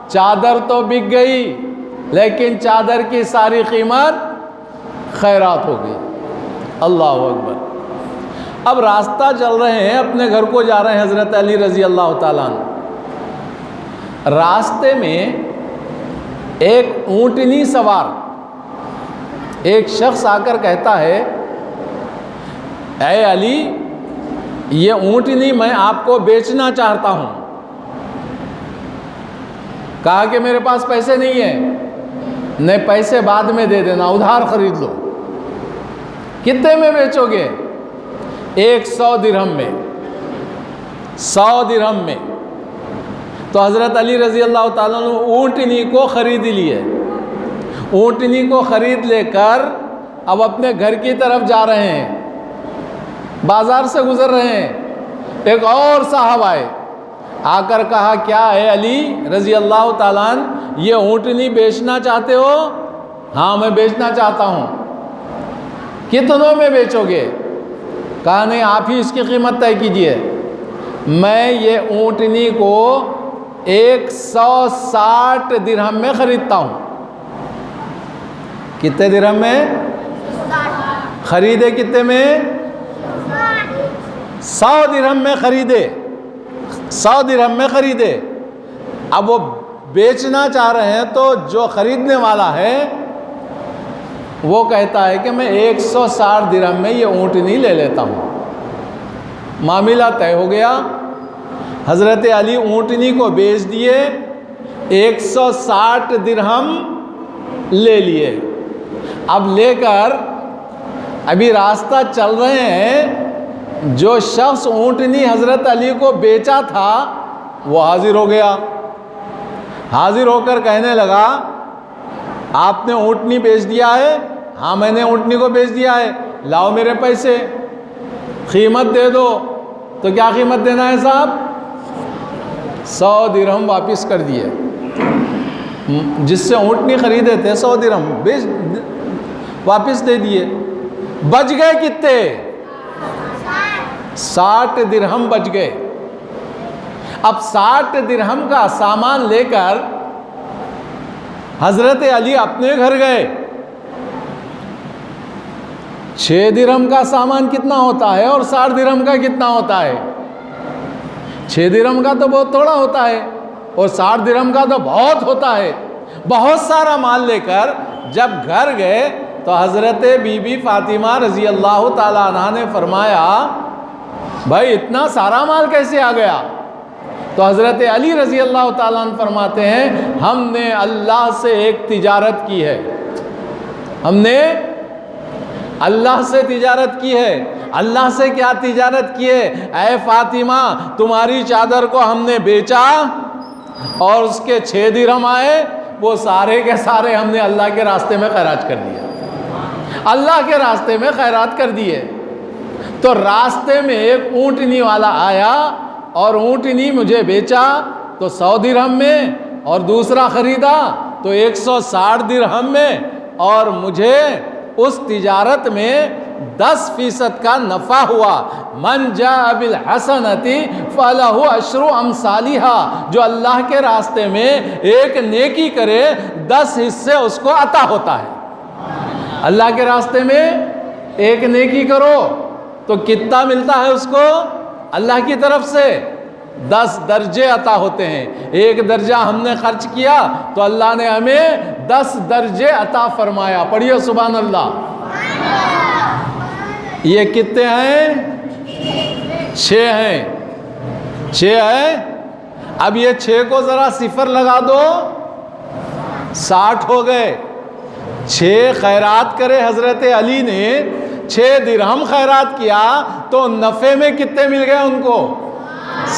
چادر تو بک گئی، لیکن چادر کی ساری قیمت خیرات ہو گئی۔ اللہ اکبر۔ اب راستہ چل رہے ہیں، اپنے گھر کو جا رہے ہیں حضرت علی رضی اللہ تعالیٰ عنہ، راستے میں ایک اونٹنی سوار ایک شخص آ کر کہتا ہے، اے علی یہ اونٹنی میں آپ کو بیچنا چاہتا ہوں۔ کہا کہ میرے پاس پیسے نہیں ہیں۔ نہیں، پیسے بعد میں دے دینا، ادھار خرید لو۔ کتنے میں بیچو گے؟ 100 درہم میں، 100 درہم میں۔ تو حضرت علی رضی اللہ تعالیٰ عنہ اونٹنی کو خرید لیے۔ اونٹنی کو خرید لے کر اب اپنے گھر کی طرف جا رہے ہیں، بازار سے گزر رہے ہیں۔ ایک اور صاحب آئے، آ کر کہا کیا ہے علی رضی اللہ تعالیٰ عنہ، یہ اونٹنی بیچنا چاہتے ہو؟ ہاں میں بیچنا چاہتا ہوں۔ کتنوں میں بیچو گے؟ کہا نہیں، آپ ہی اس کی قیمت طے کیجئے۔ میں یہ اونٹنی کو 160 درہم میں خریدتا ہوں۔ کتنے درہم میں خریدے؟ کتنے میں؟ 100 درہم میں خریدے، 100 درہم میں خریدے۔ اب وہ بیچنا چاہ رہے ہیں تو جو خریدنے والا ہے وہ کہتا ہے کہ میں 160 درہم میں یہ اونٹنی لے لیتا ہوں۔ معاملہ طے ہو گیا۔ حضرت علی اونٹنی کو بیچ دیے، 160 درہم لے لیے۔ اب لے کر ابھی راستہ چل رہے ہیں، جو شخص اونٹنی حضرت علی کو بیچا تھا وہ حاضر ہو گیا۔ حاضر ہو کر کہنے لگا آپ نے اونٹنی بیچ دیا ہے؟ ہاں میں نے اونٹنی کو بیچ دیا ہے، لاؤ میرے پیسے، قیمت دے دو۔ تو کیا قیمت دینا ہے صاحب؟ 100 درہم واپس کر دیے۔ جس سے اونٹنی خریدے تھے 100 درہم واپس دے دیے۔ بچ گئے کتنے؟ 60 درہم بچ گئے۔ اب 60 درہم کا سامان لے کر حضرت علی اپنے گھر گئے۔ 6 درہم کا سامان کتنا ہوتا ہے اور 60 درہم کا کتنا ہوتا ہے؟ 6 درہم کا تو بہت تھوڑا ہوتا ہے اور 60 درہم کا تو بہت ہوتا ہے۔ بہت سارا مال لے کر جب گھر گئے تو حضرت بی بی فاطمہ رضی اللہ تعالیٰ عنہ نے فرمایا بھائی اتنا سارا مال کیسے آ گیا؟ تو حضرت علی رضی اللہ تعالیٰ عنہ فرماتے ہیں ہم نے اللہ سے ایک تجارت کی ہے، ہم نے اللہ سے تجارت کی ہے۔ اللہ سے کیا تجارت کی ہے؟ اے فاطمہ تمہاری چادر کو ہم نے بیچا اور اس کے 6 درہم آئے، وہ سارے کے سارے ہم نے اللہ کے راستے میں خیرات کر دیا، اللہ کے راستے میں خیرات کر دیے۔ تو راستے میں ایک اونٹنی والا آیا اور اونٹنی مجھے بیچا تو 100 درہم میں، اور دوسرا خریدا تو 160 درہم میں، اور مجھے اس تجارت میں 10% کا نفع ہوا۔ من جاء بالحسنۃ فلہ عشر امثالھا، جو اللہ کے راستے میں ایک نیکی کرے 10 حصے اس کو عطا ہوتا ہے۔ اللہ کے راستے میں ایک نیکی کرو تو کتنا ملتا ہے اس کو؟ اللہ کی طرف سے 10 درجے عطا ہوتے ہیں۔ ایک درجہ ہم نے خرچ کیا تو اللہ نے ہمیں 10 درجے عطا فرمایا۔ پڑھیے سبحان اللہ۔ یہ کتنے ہیں؟ 6 ہیں، 6 ہیں۔ اب یہ 6 کو ذرا صفر لگا دو، 60 ہو گئے۔ 6 خیرات کرے حضرت علی نے، 6 درہم خیرات کیا تو نفع میں کتنے مل گئے ان کو؟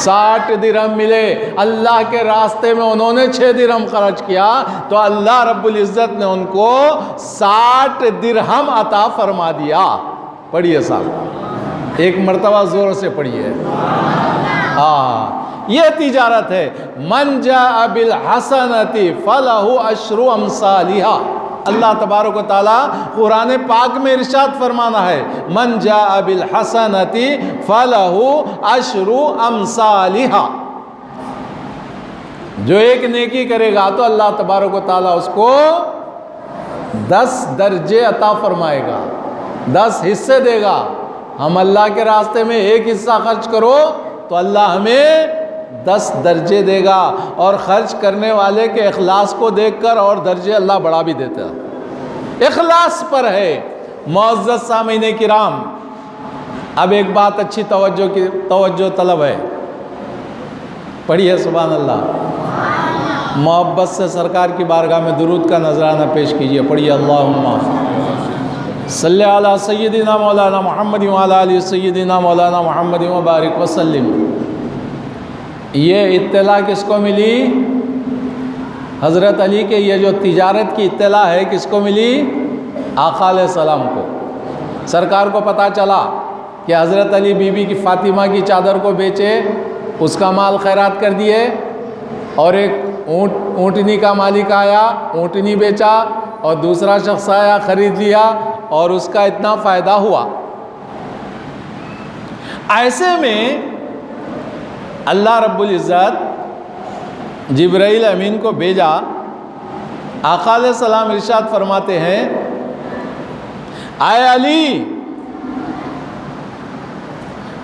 60 درہم ملے۔ اللہ کے راستے میں انہوں نے 6 درہم خرچ کیا تو اللہ رب العزت نے ان کو 60 درہم عطا فرما دیا۔ پڑھیے صاحب، ایک مرتبہ زور سے پڑھیے۔ یہ تجارت ہے۔ من جاء بالحسنۃ فلہ عشر امثالھا۔ اللہ تبارک و تعالیٰ قرآن پاک میں ارشاد فرمانا ہے من جاء بالحسنۃ فلہ عشر امثالھا، جو ایک نیکی کرے گا تو اللہ تبارک و تعالیٰ اس کو 10 درجے عطا فرمائے گا، 10 حصے دے گا۔ ہم اللہ کے راستے میں ایک حصہ خرچ کرو تو اللہ ہمیں 10 درجے دے گا، اور خرچ کرنے والے کے اخلاص کو دیکھ کر اور درجے اللہ بڑھا بھی دیتا ہے۔ اخلاص پر ہے۔ معزز سامعین کرام، اب ایک بات اچھی توجہ طلب ہے، پڑھیے سبحان اللہ، محبت سے سرکار کی بارگاہ میں درود کا نذرانہ پیش کیجئے، پڑھیے اللہم صلی علی سیدنا مولانا محمد وعلی آل سیدنا مولانا محمد وبارک وسلم۔ یہ اطلاع کس کو ملی؟ حضرت علی کے یہ جو تجارت کی اطلاع ہے کس کو ملی؟ آقا علیہ السلام کو۔ سرکار کو پتہ چلا کہ حضرت علی بی بی کی فاطمہ کی چادر کو بیچے، اس کا مال خیرات کر دیے، اور ایک اونٹنی کا مالک آیا، اونٹنی بیچا، اور دوسرا شخص آیا خرید لیا، اور اس کا اتنا فائدہ ہوا۔ ایسے میں اللہ رب العزت جبرائیل امین کو بھیجا۔ آقا علیہ السلام ارشاد فرماتے ہیں، اے علی،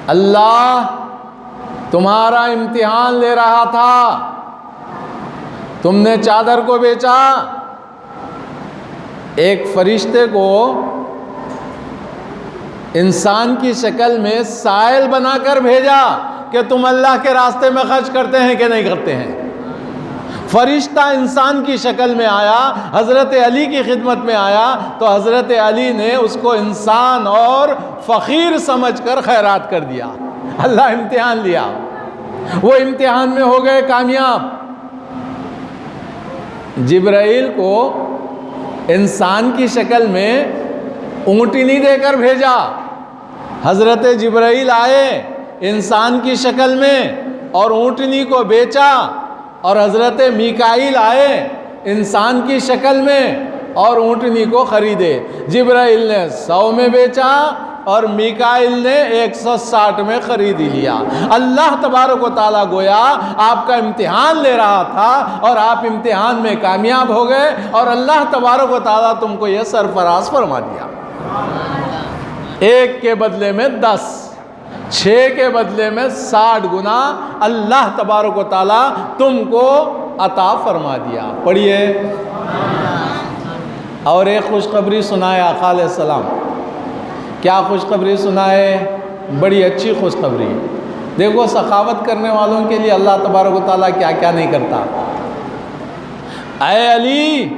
اللہ تمہارا امتحان لے رہا تھا، تم نے چادر کو بیچا، ایک فرشتے کو انسان کی شکل میں سائل بنا کر بھیجا کہ تم اللہ کے راستے میں خرچ کرتے ہیں کہ نہیں کرتے ہیں۔ فرشتہ انسان کی شکل میں آیا، حضرت علی کی خدمت میں آیا، تو حضرت علی نے اس کو انسان اور فقیر سمجھ کر خیرات کر دیا۔ اللہ امتحان لیا، وہ امتحان میں ہو گئے کامیاب۔ جبرائیل کو انسان کی شکل میں اونٹنی دے کر بھیجا، حضرت جبرائیل آئے انسان کی شکل میں اور اونٹنی کو بیچا، اور حضرت میکائیل آئے انسان کی شکل میں اور اونٹنی کو خریدے۔ جبرائیل نے 100 میں بیچا اور میکائیل نے 160 میں خرید لیا۔ اللہ تبارک و تعالیٰ گویا آپ کا امتحان لے رہا تھا، اور آپ امتحان میں کامیاب ہو گئے، اور اللہ تبارک و تعالیٰ تم کو یہ سرفراز فرما دیا۔ 1 کے بدلے میں 10، 6 کے بدلے میں 60 گنا اللہ تبارک و تعالیٰ تم کو عطا فرما دیا۔ پڑھیے، اور ایک خوشخبری سنائے آقا علیہ السلام۔ کیا خوشخبری سنائے؟ بڑی اچھی خوشخبری۔ دیکھو سخاوت کرنے والوں کے لیے اللہ تبارک و تعالیٰ کیا کیا نہیں کرتا۔ اے علی،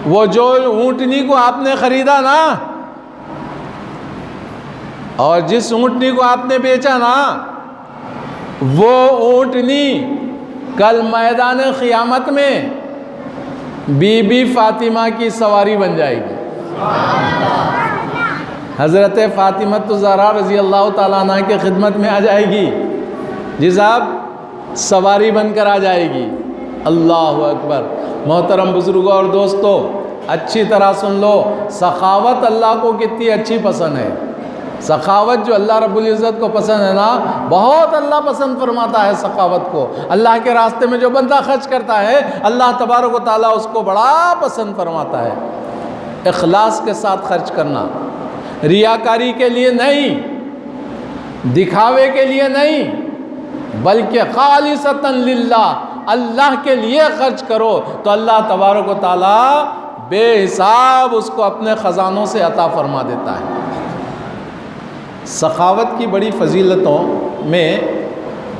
وہ جو اونٹنی کو آپ نے خریدا نا، اور جس اونٹنی کو آپ نے بیچا نا، وہ اونٹنی کل میدان قیامت میں بی بی فاطمہ کی سواری بن جائے گی۔ حضرت فاطمہ الزہرا رضی اللہ تعالیٰ عنہ کے خدمت میں آ جائے گی، جی صاحب، سواری بن کر آ جائے گی۔ اللہ اکبر۔ محترم بزرگوں اور دوستو، اچھی طرح سن لو، سخاوت اللہ کو کتنی اچھی پسند ہے۔ سخاوت جو اللہ رب العزت کو پسند ہے نا، بہت اللہ پسند فرماتا ہے سخاوت کو۔ اللہ کے راستے میں جو بندہ خرچ کرتا ہے، اللہ تبارک و تعالیٰ اس کو بڑا پسند فرماتا ہے۔ اخلاص کے ساتھ خرچ کرنا، ریاکاری کے لیے نہیں، دکھاوے کے لیے نہیں، بلکہ خالصتاً للہ، اللہ کے لیے خرچ کرو تو اللہ تبارک و تعالیٰ بے حساب اس کو اپنے خزانوں سے عطا فرما دیتا ہے۔ سخاوت کی بڑی فضیلتوں میں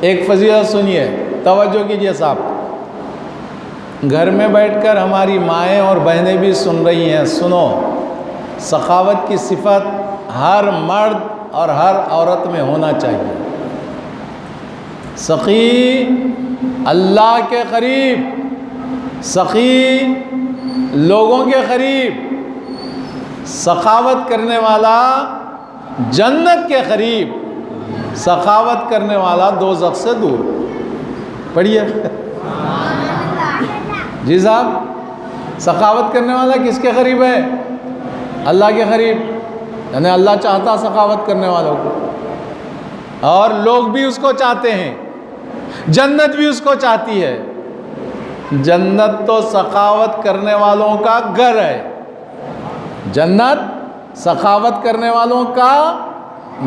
ایک فضیلت سنیے، توجہ کیجیے صاحب، گھر میں بیٹھ کر ہماری مائیں اور بہنیں بھی سن رہی ہیں، سنو۔ سخاوت کی صفت ہر مرد اور ہر عورت میں ہونا چاہیے۔ سخی اللہ کے قریب، سخی لوگوں کے قریب، سخاوت کرنے والا جنت کے قریب، سخاوت کرنے والا دوزخ سے دور۔ پڑھیے جی صاحب، سخاوت کرنے والا کس کے قریب ہے؟ اللہ کے قریب، یعنی اللہ چاہتا سخاوت کرنے والوں کو، اور لوگ بھی اس کو چاہتے ہیں، جنت بھی اس کو چاہتی ہے۔ جنت تو سخاوت کرنے والوں کا گھر ہے، جنت سخاوت کرنے والوں کا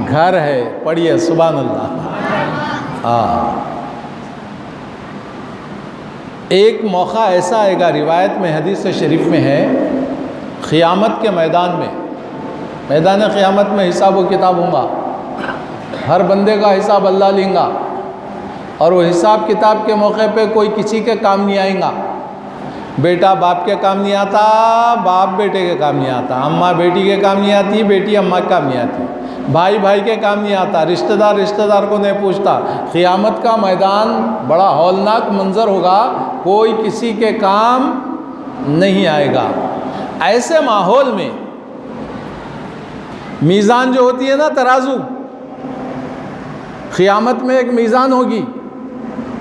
گھر ہے۔ پڑھیے سبحان اللہ۔ ایک موقع ایسا آئے گا، روایت میں حدیث شریف میں ہے، قیامت کے میدان میں میدان قیامت میں حساب و کتاب ہوں گا، ہر بندے کا حساب اللہ لیں گا، اور وہ حساب کتاب کے موقع پہ کوئی کسی کے کام نہیں آئیں گا۔ بیٹا باپ کے کام نہیں آتا، باپ بیٹے کے کام نہیں آتا، اماں بیٹی کے کام نہیں آتی، بیٹی اماں کے کام نہیں آتی، بھائی بھائی کے کام نہیں آتا، رشتہ دار کو نہیں پوچھتا۔ قیامت کا میدان بڑا ہولناک منظر ہوگا، کوئی کسی کے کام نہیں آئے گا۔ ایسے ماحول میں میزان جو ہوتی ہے نا، ترازو، قیامت میں ایک میزان ہوگی،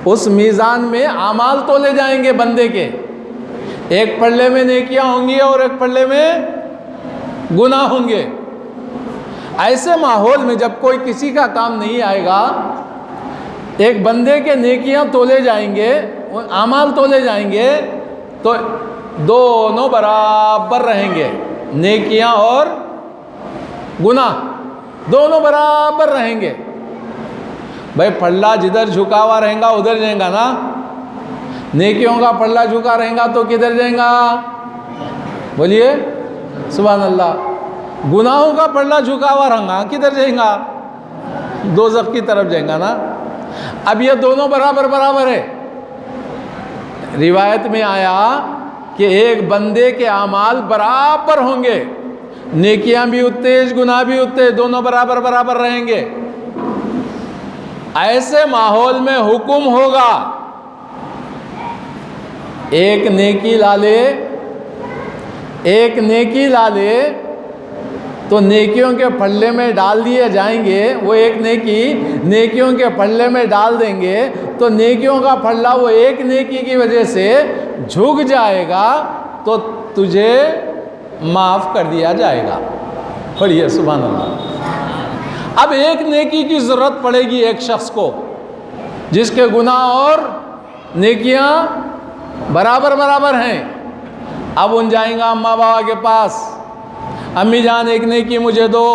اس میزان میں اعمال تولے جائیں گے بندے کے، ایک پلڑے میں نیکیاں ہوں گی اور ایک پلڑے میں گناہ ہوں گے۔ ایسے ماحول میں جب کوئی کسی کا کام نہیں آئے گا، ایک بندے کے نیکیاں تولے جائیں گے، اعمال تولے جائیں گے، تو دونوں برابر رہیں گے، نیکیاں اور گناہ دونوں برابر رہیں گے۔ بھائی پلڑا جدھر جھکا ہوا رہیں گا ادھر جائیں گا نا، نیکیوں کا پلڑا جھکا رہیں گا تو کدھر جائیں گا؟ بولیے سبحان اللہ۔ گناہوں کا پلڑا جھکا ہوا رہیں گا کدھر جائیں گا؟ دوزخ کی طرف جائیں گا نا۔ اب یہ دونوں برابر ہے۔ روایت میں آیا کہ ایک بندے کے اعمال برابر ہوں گے، نیکیاں بھی اتنے گناہ بھی اتنے، دونوں برابر رہیں گے۔ ایسے ماحول میں حکم ہوگا ایک نیکی لا لے تو نیکیوں کے پلڑے میں ڈال دیے جائیں گے، وہ ایک نیکیوں کے پلڑے میں ڈال دیں گے تو نیکیوں کا پلڑا وہ ایک نیکی کی وجہ سے جھک جائے گا تو تجھے معاف کر دیا جائے گا۔ پڑھیے سبحان اللہ۔ اب ایک نیکی کی ضرورت پڑے گی ایک شخص کو جس کے گناہ اور نیکیاں برابر ہیں۔ اب ان جائیں گا اماں بابا کے پاس، امی جان ایک نیکی مجھے دو،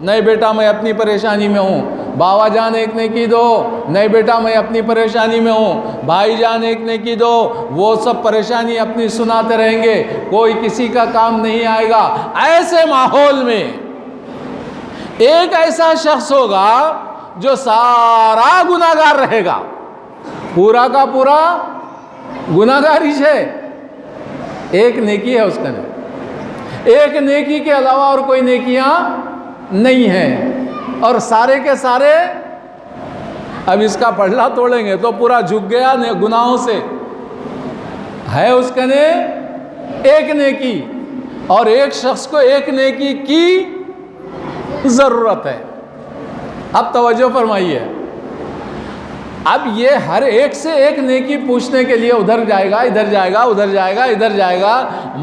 نہیں بیٹا میں اپنی پریشانی میں ہوں۔ بابا جان ایک نیکی دو، نہیں بیٹا میں اپنی پریشانی میں ہوں۔ بھائی جان ایک نیکی دو، وہ سب پریشانی اپنی سناتے رہیں گے، کوئی کسی کا کام نہیں آئے گا۔ ایسے ماحول میں ایک ایسا شخص ہوگا جو سارا گناہگار رہے گا، پورا کا پورا گناہگار ہی ہے، ایک نیکی ہے اس کا نہیں، ایک نیکی کے علاوہ اور کوئی نیکیاں نہیں ہیں، اور سارے کے سارے اب اس کا پلڑا توڑیں گے تو پورا جھک گیا گناہوں سے۔ ہے اس کا نے ایک نیکی، اور ایک شخص کو ایک نیکی کی ضرورت ہے۔ اب توجہ فرمائیے، اب یہ ہر ایک سے ایک نیکی پوچھنے کے لیے ادھر جائے گا، ادھر جائے گا، ادھر جائے گا، ادھر جائے گا،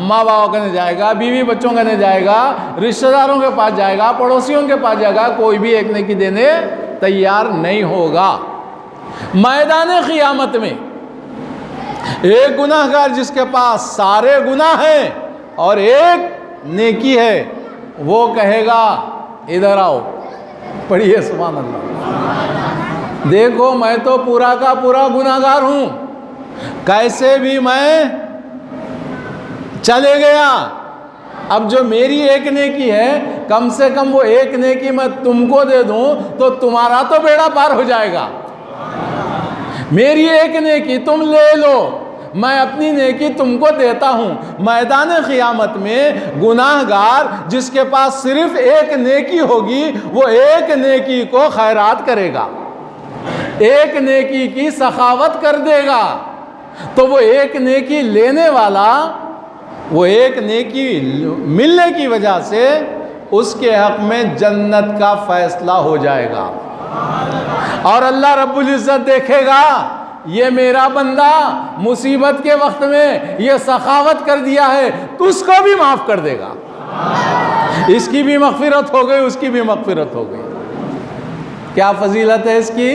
ماں باپ کہنے جائے گا، بیوی بچوں کہنے جائے گا، رشتہ داروں کے پاس جائے گا، پڑوسیوں کے پاس جائے گا، کوئی بھی ایک نیکی دینے تیار نہیں ہوگا۔ میدان قیامت میں ایک گناہگار جس کے پاس سارے گناہ ہیں اور ایک نیکی ہے، وہ کہے گا ادھر آؤ۔ پڑھیے سبحان اللہ۔ دیکھو میں تو پورا کا پورا گناہگار ہوں، کیسے بھی میں چلے گیا، اب جو میری ایک نیکی ہے کم سے کم وہ ایک نیکی میں تم کو دے دوں تو تمہارا تو بیڑا پار ہو جائے گا۔ میری ایک نیکی تم لے لو، میں اپنی نیکی تم کو دیتا ہوں۔ میدان قیامت میں گناہگار جس کے پاس صرف ایک نیکی ہوگی، وہ ایک نیکی کو خیرات کرے گا، ایک نیکی کی سخاوت کر دے گا، تو وہ ایک نیکی لینے والا، وہ ایک نیکی ملنے کی وجہ سے اس کے حق میں جنت کا فیصلہ ہو جائے گا، اور اللہ رب العزت دیکھے گا یہ میرا بندہ مصیبت کے وقت میں یہ سخاوت کر دیا ہے تو اس کو بھی معاف کر دے گا، اس کی بھی مغفرت ہو گئی، اس کی بھی مغفرت ہو گئی۔ کیا فضیلت ہے اس کی؟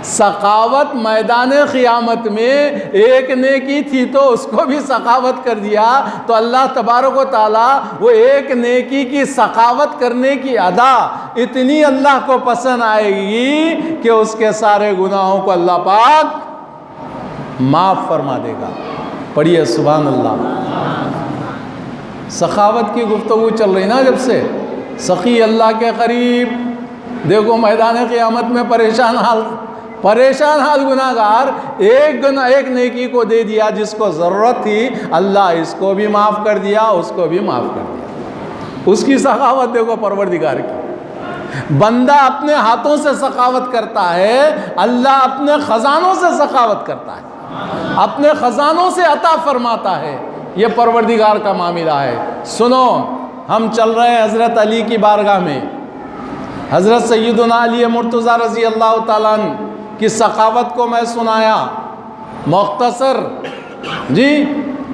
سخاوت میدان قیامت میں ایک نیکی تھی تو اس کو بھی سخاوت کر دیا، تو اللہ تبارک و تعالیٰ وہ ایک نیکی کی سخاوت کرنے کی ادا اتنی اللہ کو پسند آئے گی کہ اس کے سارے گناہوں کو اللہ پاک معاف فرما دے گا۔ پڑھیے سبحان اللہ۔ سخاوت کی گفتگو چل رہی نا جب سے، سخی اللہ کے قریب، دیکھو میدان قیامت میں پریشان حال گناہ گار ایک نیکی کو دے دیا جس کو ضرورت تھی، اللہ اس کو بھی معاف کر دیا، اس کو بھی معاف کر دیا۔ اس کی سخاوت دیکھو پروردگار کی۔ بندہ اپنے ہاتھوں سے سخاوت کرتا ہے، اللہ اپنے خزانوں سے سخاوت کرتا ہے، اپنے خزانوں سے عطا فرماتا ہے۔ یہ پروردگار کا معاملہ ہے۔ سنو، ہم چل رہے ہیں حضرت علی کی بارگاہ میں، حضرت سیدنا علی مرتضیٰ رضی اللہ تعالیٰ عنہ کی سخاوت کو میں سنایا، مختصر جی،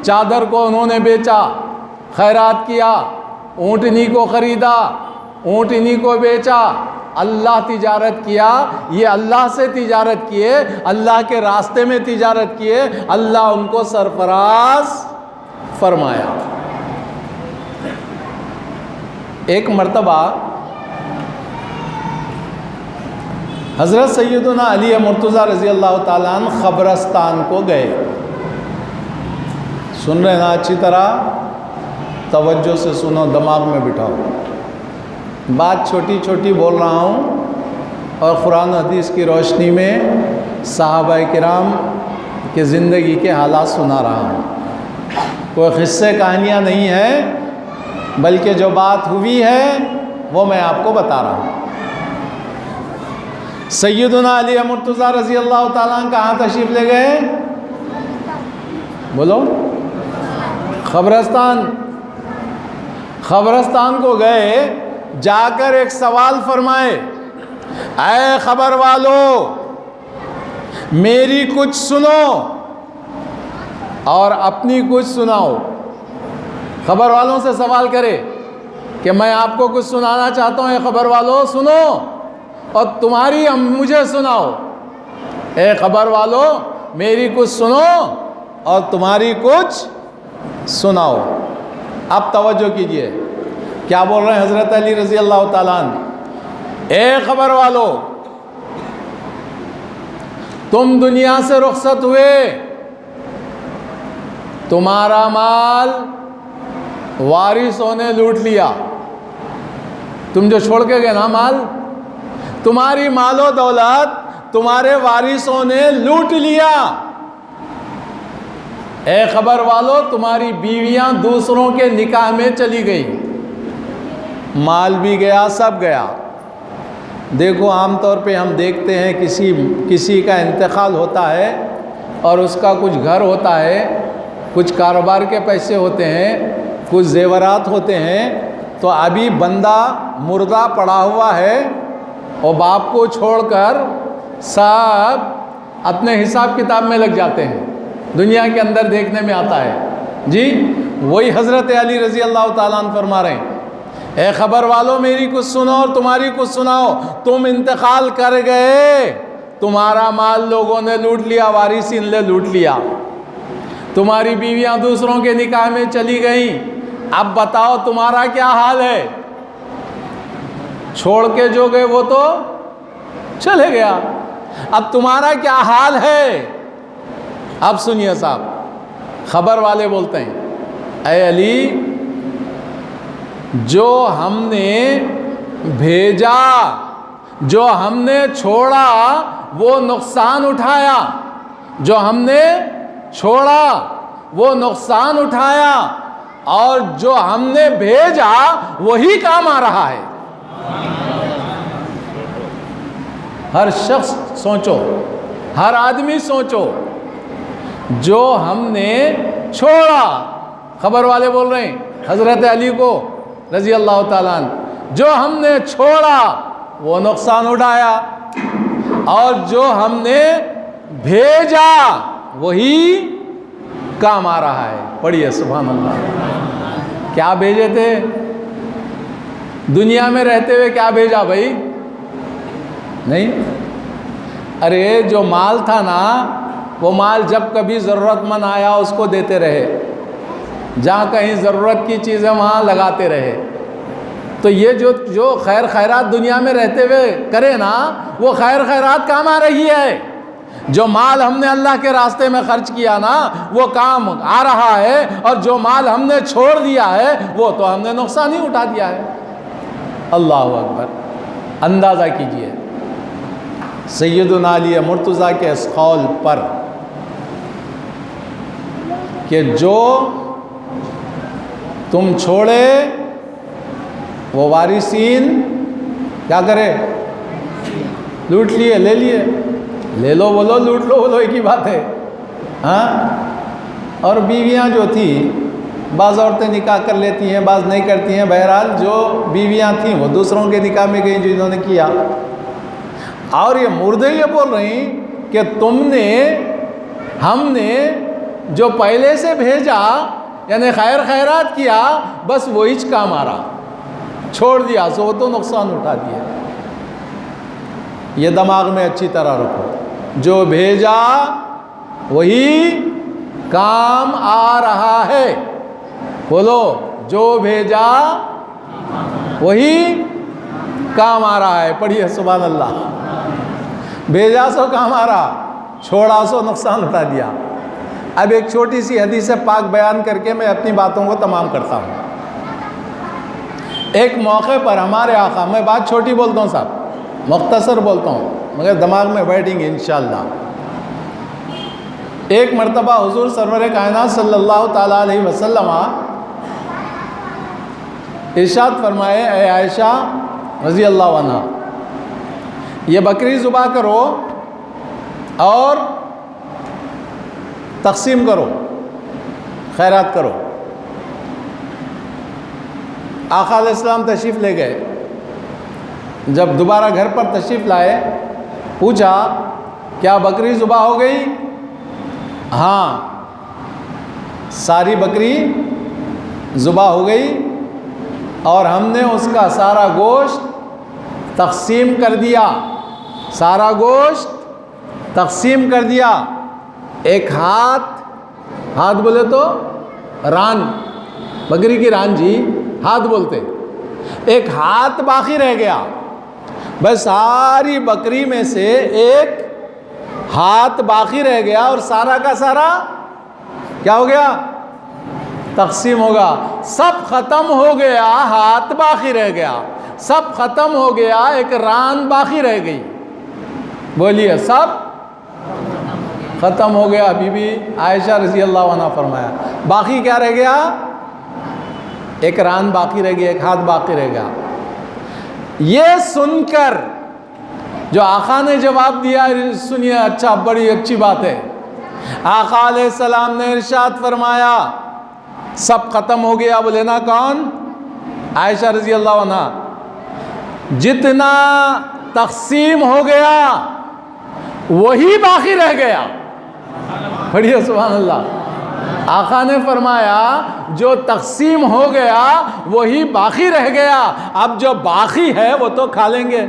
چادر کو انہوں نے بیچا، خیرات کیا، اونٹنی کو خریدا، اونٹنی کو بیچا، اللہ تجارت کیا، یہ اللہ سے تجارت کیے، اللہ کے راستے میں تجارت کیے، اللہ ان کو سرفراز فرمایا۔ ایک مرتبہ حضرت سیدنا علی مرتضیٰ رضی اللہ تعالیٰ عنہ قبرستان کو گئے۔ سن رہے نا اچھی طرح؟ توجہ سے سنو، دماغ میں بٹھاؤ۔ بات چھوٹی چھوٹی بول رہا ہوں اور قرآن و حدیث کی روشنی میں صحابہ کرام کی زندگی کے حالات سنا رہا ہوں۔ کوئی قصے کہانیاں نہیں ہیں، بلکہ جو بات ہوئی ہے وہ میں آپ کو بتا رہا ہوں۔ سیدنا علی مرتضیٰ رضی اللہ تعالیٰ عنہ کہاں تشریف لے گئے؟ بولو۔ قبرستان کو گئے، جا کر ایک سوال فرمائے، اے خبر والو میری کچھ سنو اور اپنی کچھ سناؤ۔ خبر والوں سے سوال کرے کہ میں آپ کو کچھ سنانا چاہتا ہوں، اے خبر والو سنو، اور تمہاری مجھے سناؤ۔ اے خبر والو میری کچھ سنو اور تمہاری کچھ سناؤ۔ اب توجہ کیجئے، کیا بول رہے ہیں حضرت علی رضی اللہ تعالیٰ عنہ؟ اے خبر والو، تم دنیا سے رخصت ہوئے، تمہارا مال وارثوں نے لوٹ لیا۔ تم جو چھوڑ کے گئے نا مال، تمہاری مال و دولت تمہارے وارثوں نے لوٹ لیا۔ اے خبر والو، تمہاری بیویاں دوسروں کے نکاح میں چلی گئی، مال بھی گیا، سب گیا۔ دیکھو عام طور پہ ہم دیکھتے ہیں کسی کا انتقال ہوتا ہے اور اس کا کچھ گھر ہوتا ہے، کچھ کاروبار کے پیسے ہوتے ہیں، کچھ زیورات ہوتے ہیں، تو ابھی بندہ مردہ پڑا ہوا ہے اور باپ کو چھوڑ کر سب اپنے حساب کتاب میں لگ جاتے ہیں۔ دنیا کے اندر دیکھنے میں آتا ہے جی۔ وہی حضرت علی رضی اللہ تعالیٰ عنہ فرما رہے ہیں، اے خبر والو میری کچھ سنو اور تمہاری کچھ سناؤ۔ تم انتقال کر گئے، تمہارا مال لوگوں نے لوٹ لیا، وارثین نے لوٹ لیا، تمہاری بیویاں دوسروں کے نکاح میں چلی گئیں۔ اب بتاؤ تمہارا کیا حال ہے؟ چھوڑ کے جو گئے وہ تو چلے گیا، اب تمہارا کیا حال ہے؟ اب سنیے صاحب، خبر والے بولتے ہیں، اے علی، جو ہم نے بھیجا، جو ہم نے چھوڑا وہ نقصان اٹھایا، جو ہم نے چھوڑا وہ نقصان اٹھایا، اور جو ہم نے بھیجا وہی کام آ رہا ہے۔ ہر شخص سوچو، ہر آدمی سوچو، جو ہم نے چھوڑا، خبر والے بول رہے ہیں حضرت علی کو رضی اللہ تعالیٰ عنہ، جو ہم نے چھوڑا وہ نقصان اٹھایا، اور جو ہم نے بھیجا وہی کام آ رہا ہے۔ پڑھیے سبحان اللہ۔ کیا بھیجے تھے؟ دنیا میں رہتے ہوئے کیا بھیجا بھائی؟ نہیں، ارے جو مال تھا نا، وہ مال جب کبھی ضرورت مند آیا اس کو دیتے رہے، جہاں کہیں ضرورت کی چیزیں وہاں لگاتے رہے۔ تو یہ جو خیر خیرات دنیا میں رہتے ہوئے کرے نا، وہ خیر خیرات کام آ رہی ہے۔ جو مال ہم نے اللہ کے راستے میں خرچ کیا نا وہ کام آ رہا ہے، اور جو مال ہم نے چھوڑ دیا ہے وہ تو ہم نے نقصان ہی اٹھا دیا ہے۔ اللہ اکبر، اندازہ کیجئے سیدنا علی مرتضیٰ کے اس قول پر کہ جو تم چھوڑے وہ وارثین کیا کرے؟ لوٹ لیے، لے لیے، لے لو بولو، لوٹ لو بولو، ایک ہی بات ہے۔ ہاں، اور بیویاں جو تھی، بعض عورتیں نکاح کر لیتی ہیں، بعض نہیں کرتی ہیں، بہرحال جو بیویاں تھیں وہ دوسروں کے نکاح میں گئیں جنہوں نے کیا، اور یہ مردے یہ بول رہی کہ تم نے، ہم نے جو پہلے سے بھیجا یعنی خیر خیرات کیا، بس وہی کام آ رہا، چھوڑ دیا سو وہ تو نقصان اٹھا دیا۔ یہ دماغ میں اچھی طرح رکھو، جو بھیجا وہی کام آ رہا ہے۔ بولو، جو بھیجا وہی کام آ رہا ہے۔ پڑھیے سبحان اللہ۔ بھیجا سو کام آ رہا، چھوڑا سو نقصان اٹھا دیا۔ اب ایک چھوٹی سی حدیث پاک بیان کر کے میں اپنی باتوں کو تمام کرتا ہوں۔ ایک موقع پر ہمارے آقا، میں بات چھوٹی بولتا ہوں صاحب، مختصر بولتا ہوں مگر دماغ میں بیٹھیں گے انشاءاللہ۔ ایک مرتبہ حضور سرور کائنات صلی اللہ تعالیٰ علیہ وسلم ارشاد فرمائے، اے عائشہ رضی اللہ عنہ، یہ بکری ذبح کرو اور تقسیم کرو، خیرات کرو۔ آقا علیہ السلام تشریف لے گئے، جب دوبارہ گھر پر تشریف لائے پوچھا کیا بکری ذبح ہو گئی؟ ہاں، ساری بکری ذبح ہو گئی اور ہم نے اس کا سارا گوشت تقسیم کر دیا، سارا گوشت تقسیم کر دیا۔ ایک ہاتھ بولے تو ران، بکری کی ران جی ہاتھ بولتے، ایک ہاتھ باقی رہ گیا، بس ساری بکری میں سے ایک ہاتھ باقی رہ گیا اور سارا کا سارا کیا ہو گیا؟ تقسیم ہوگا۔ سب ختم ہو گیا، ہاتھ باقی رہ گیا، سب ختم ہو گیا، ایک ران باقی رہ گئی۔ بولیے، سب ختم ہو گیا۔ بی بی عائشہ رضی اللہ عنہ فرمایا باقی کیا رہ گیا؟ ایک ران باقی رہ گیا، ایک ہاتھ باقی رہ گیا۔ یہ سن کر جو آقا نے جواب دیا، سنیے، اچھا، بڑی اچھی بات ہے۔ آقا علیہ السلام نے ارشاد فرمایا سب ختم ہو گیا، بولے نا کون؟ عائشہ رضی اللہ عنہ۔ جتنا تقسیم ہو گیا وہی باقی رہ گیا۔ پڑھیے سبحان اللہ۔ آقا نے فرمایا جو تقسیم ہو گیا وہی باقی رہ گیا، اب جو باقی ہے وہ تو کھا لیں گے،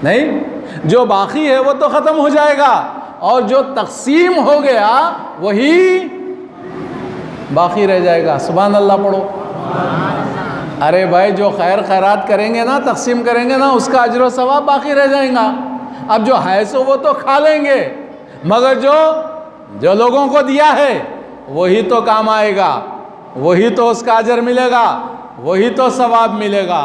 نہیں، جو باقی ہے وہ تو ختم ہو جائے گا، اور جو تقسیم ہو گیا وہی باقی رہ جائے گا۔ سبحان اللہ پڑھو۔ ارے بھائی، جو خیر خیرات کریں گے نا، تقسیم کریں گے نا، اس کا اجر و ثواب باقی رہ جائیں گا۔ اب جو ہے سو وہ تو کھا لیں گے، مگر جو لوگوں کو دیا ہے وہی تو کام آئے گا، وہی تو اس کا اجر ملے گا، وہی تو ثواب ملے گا۔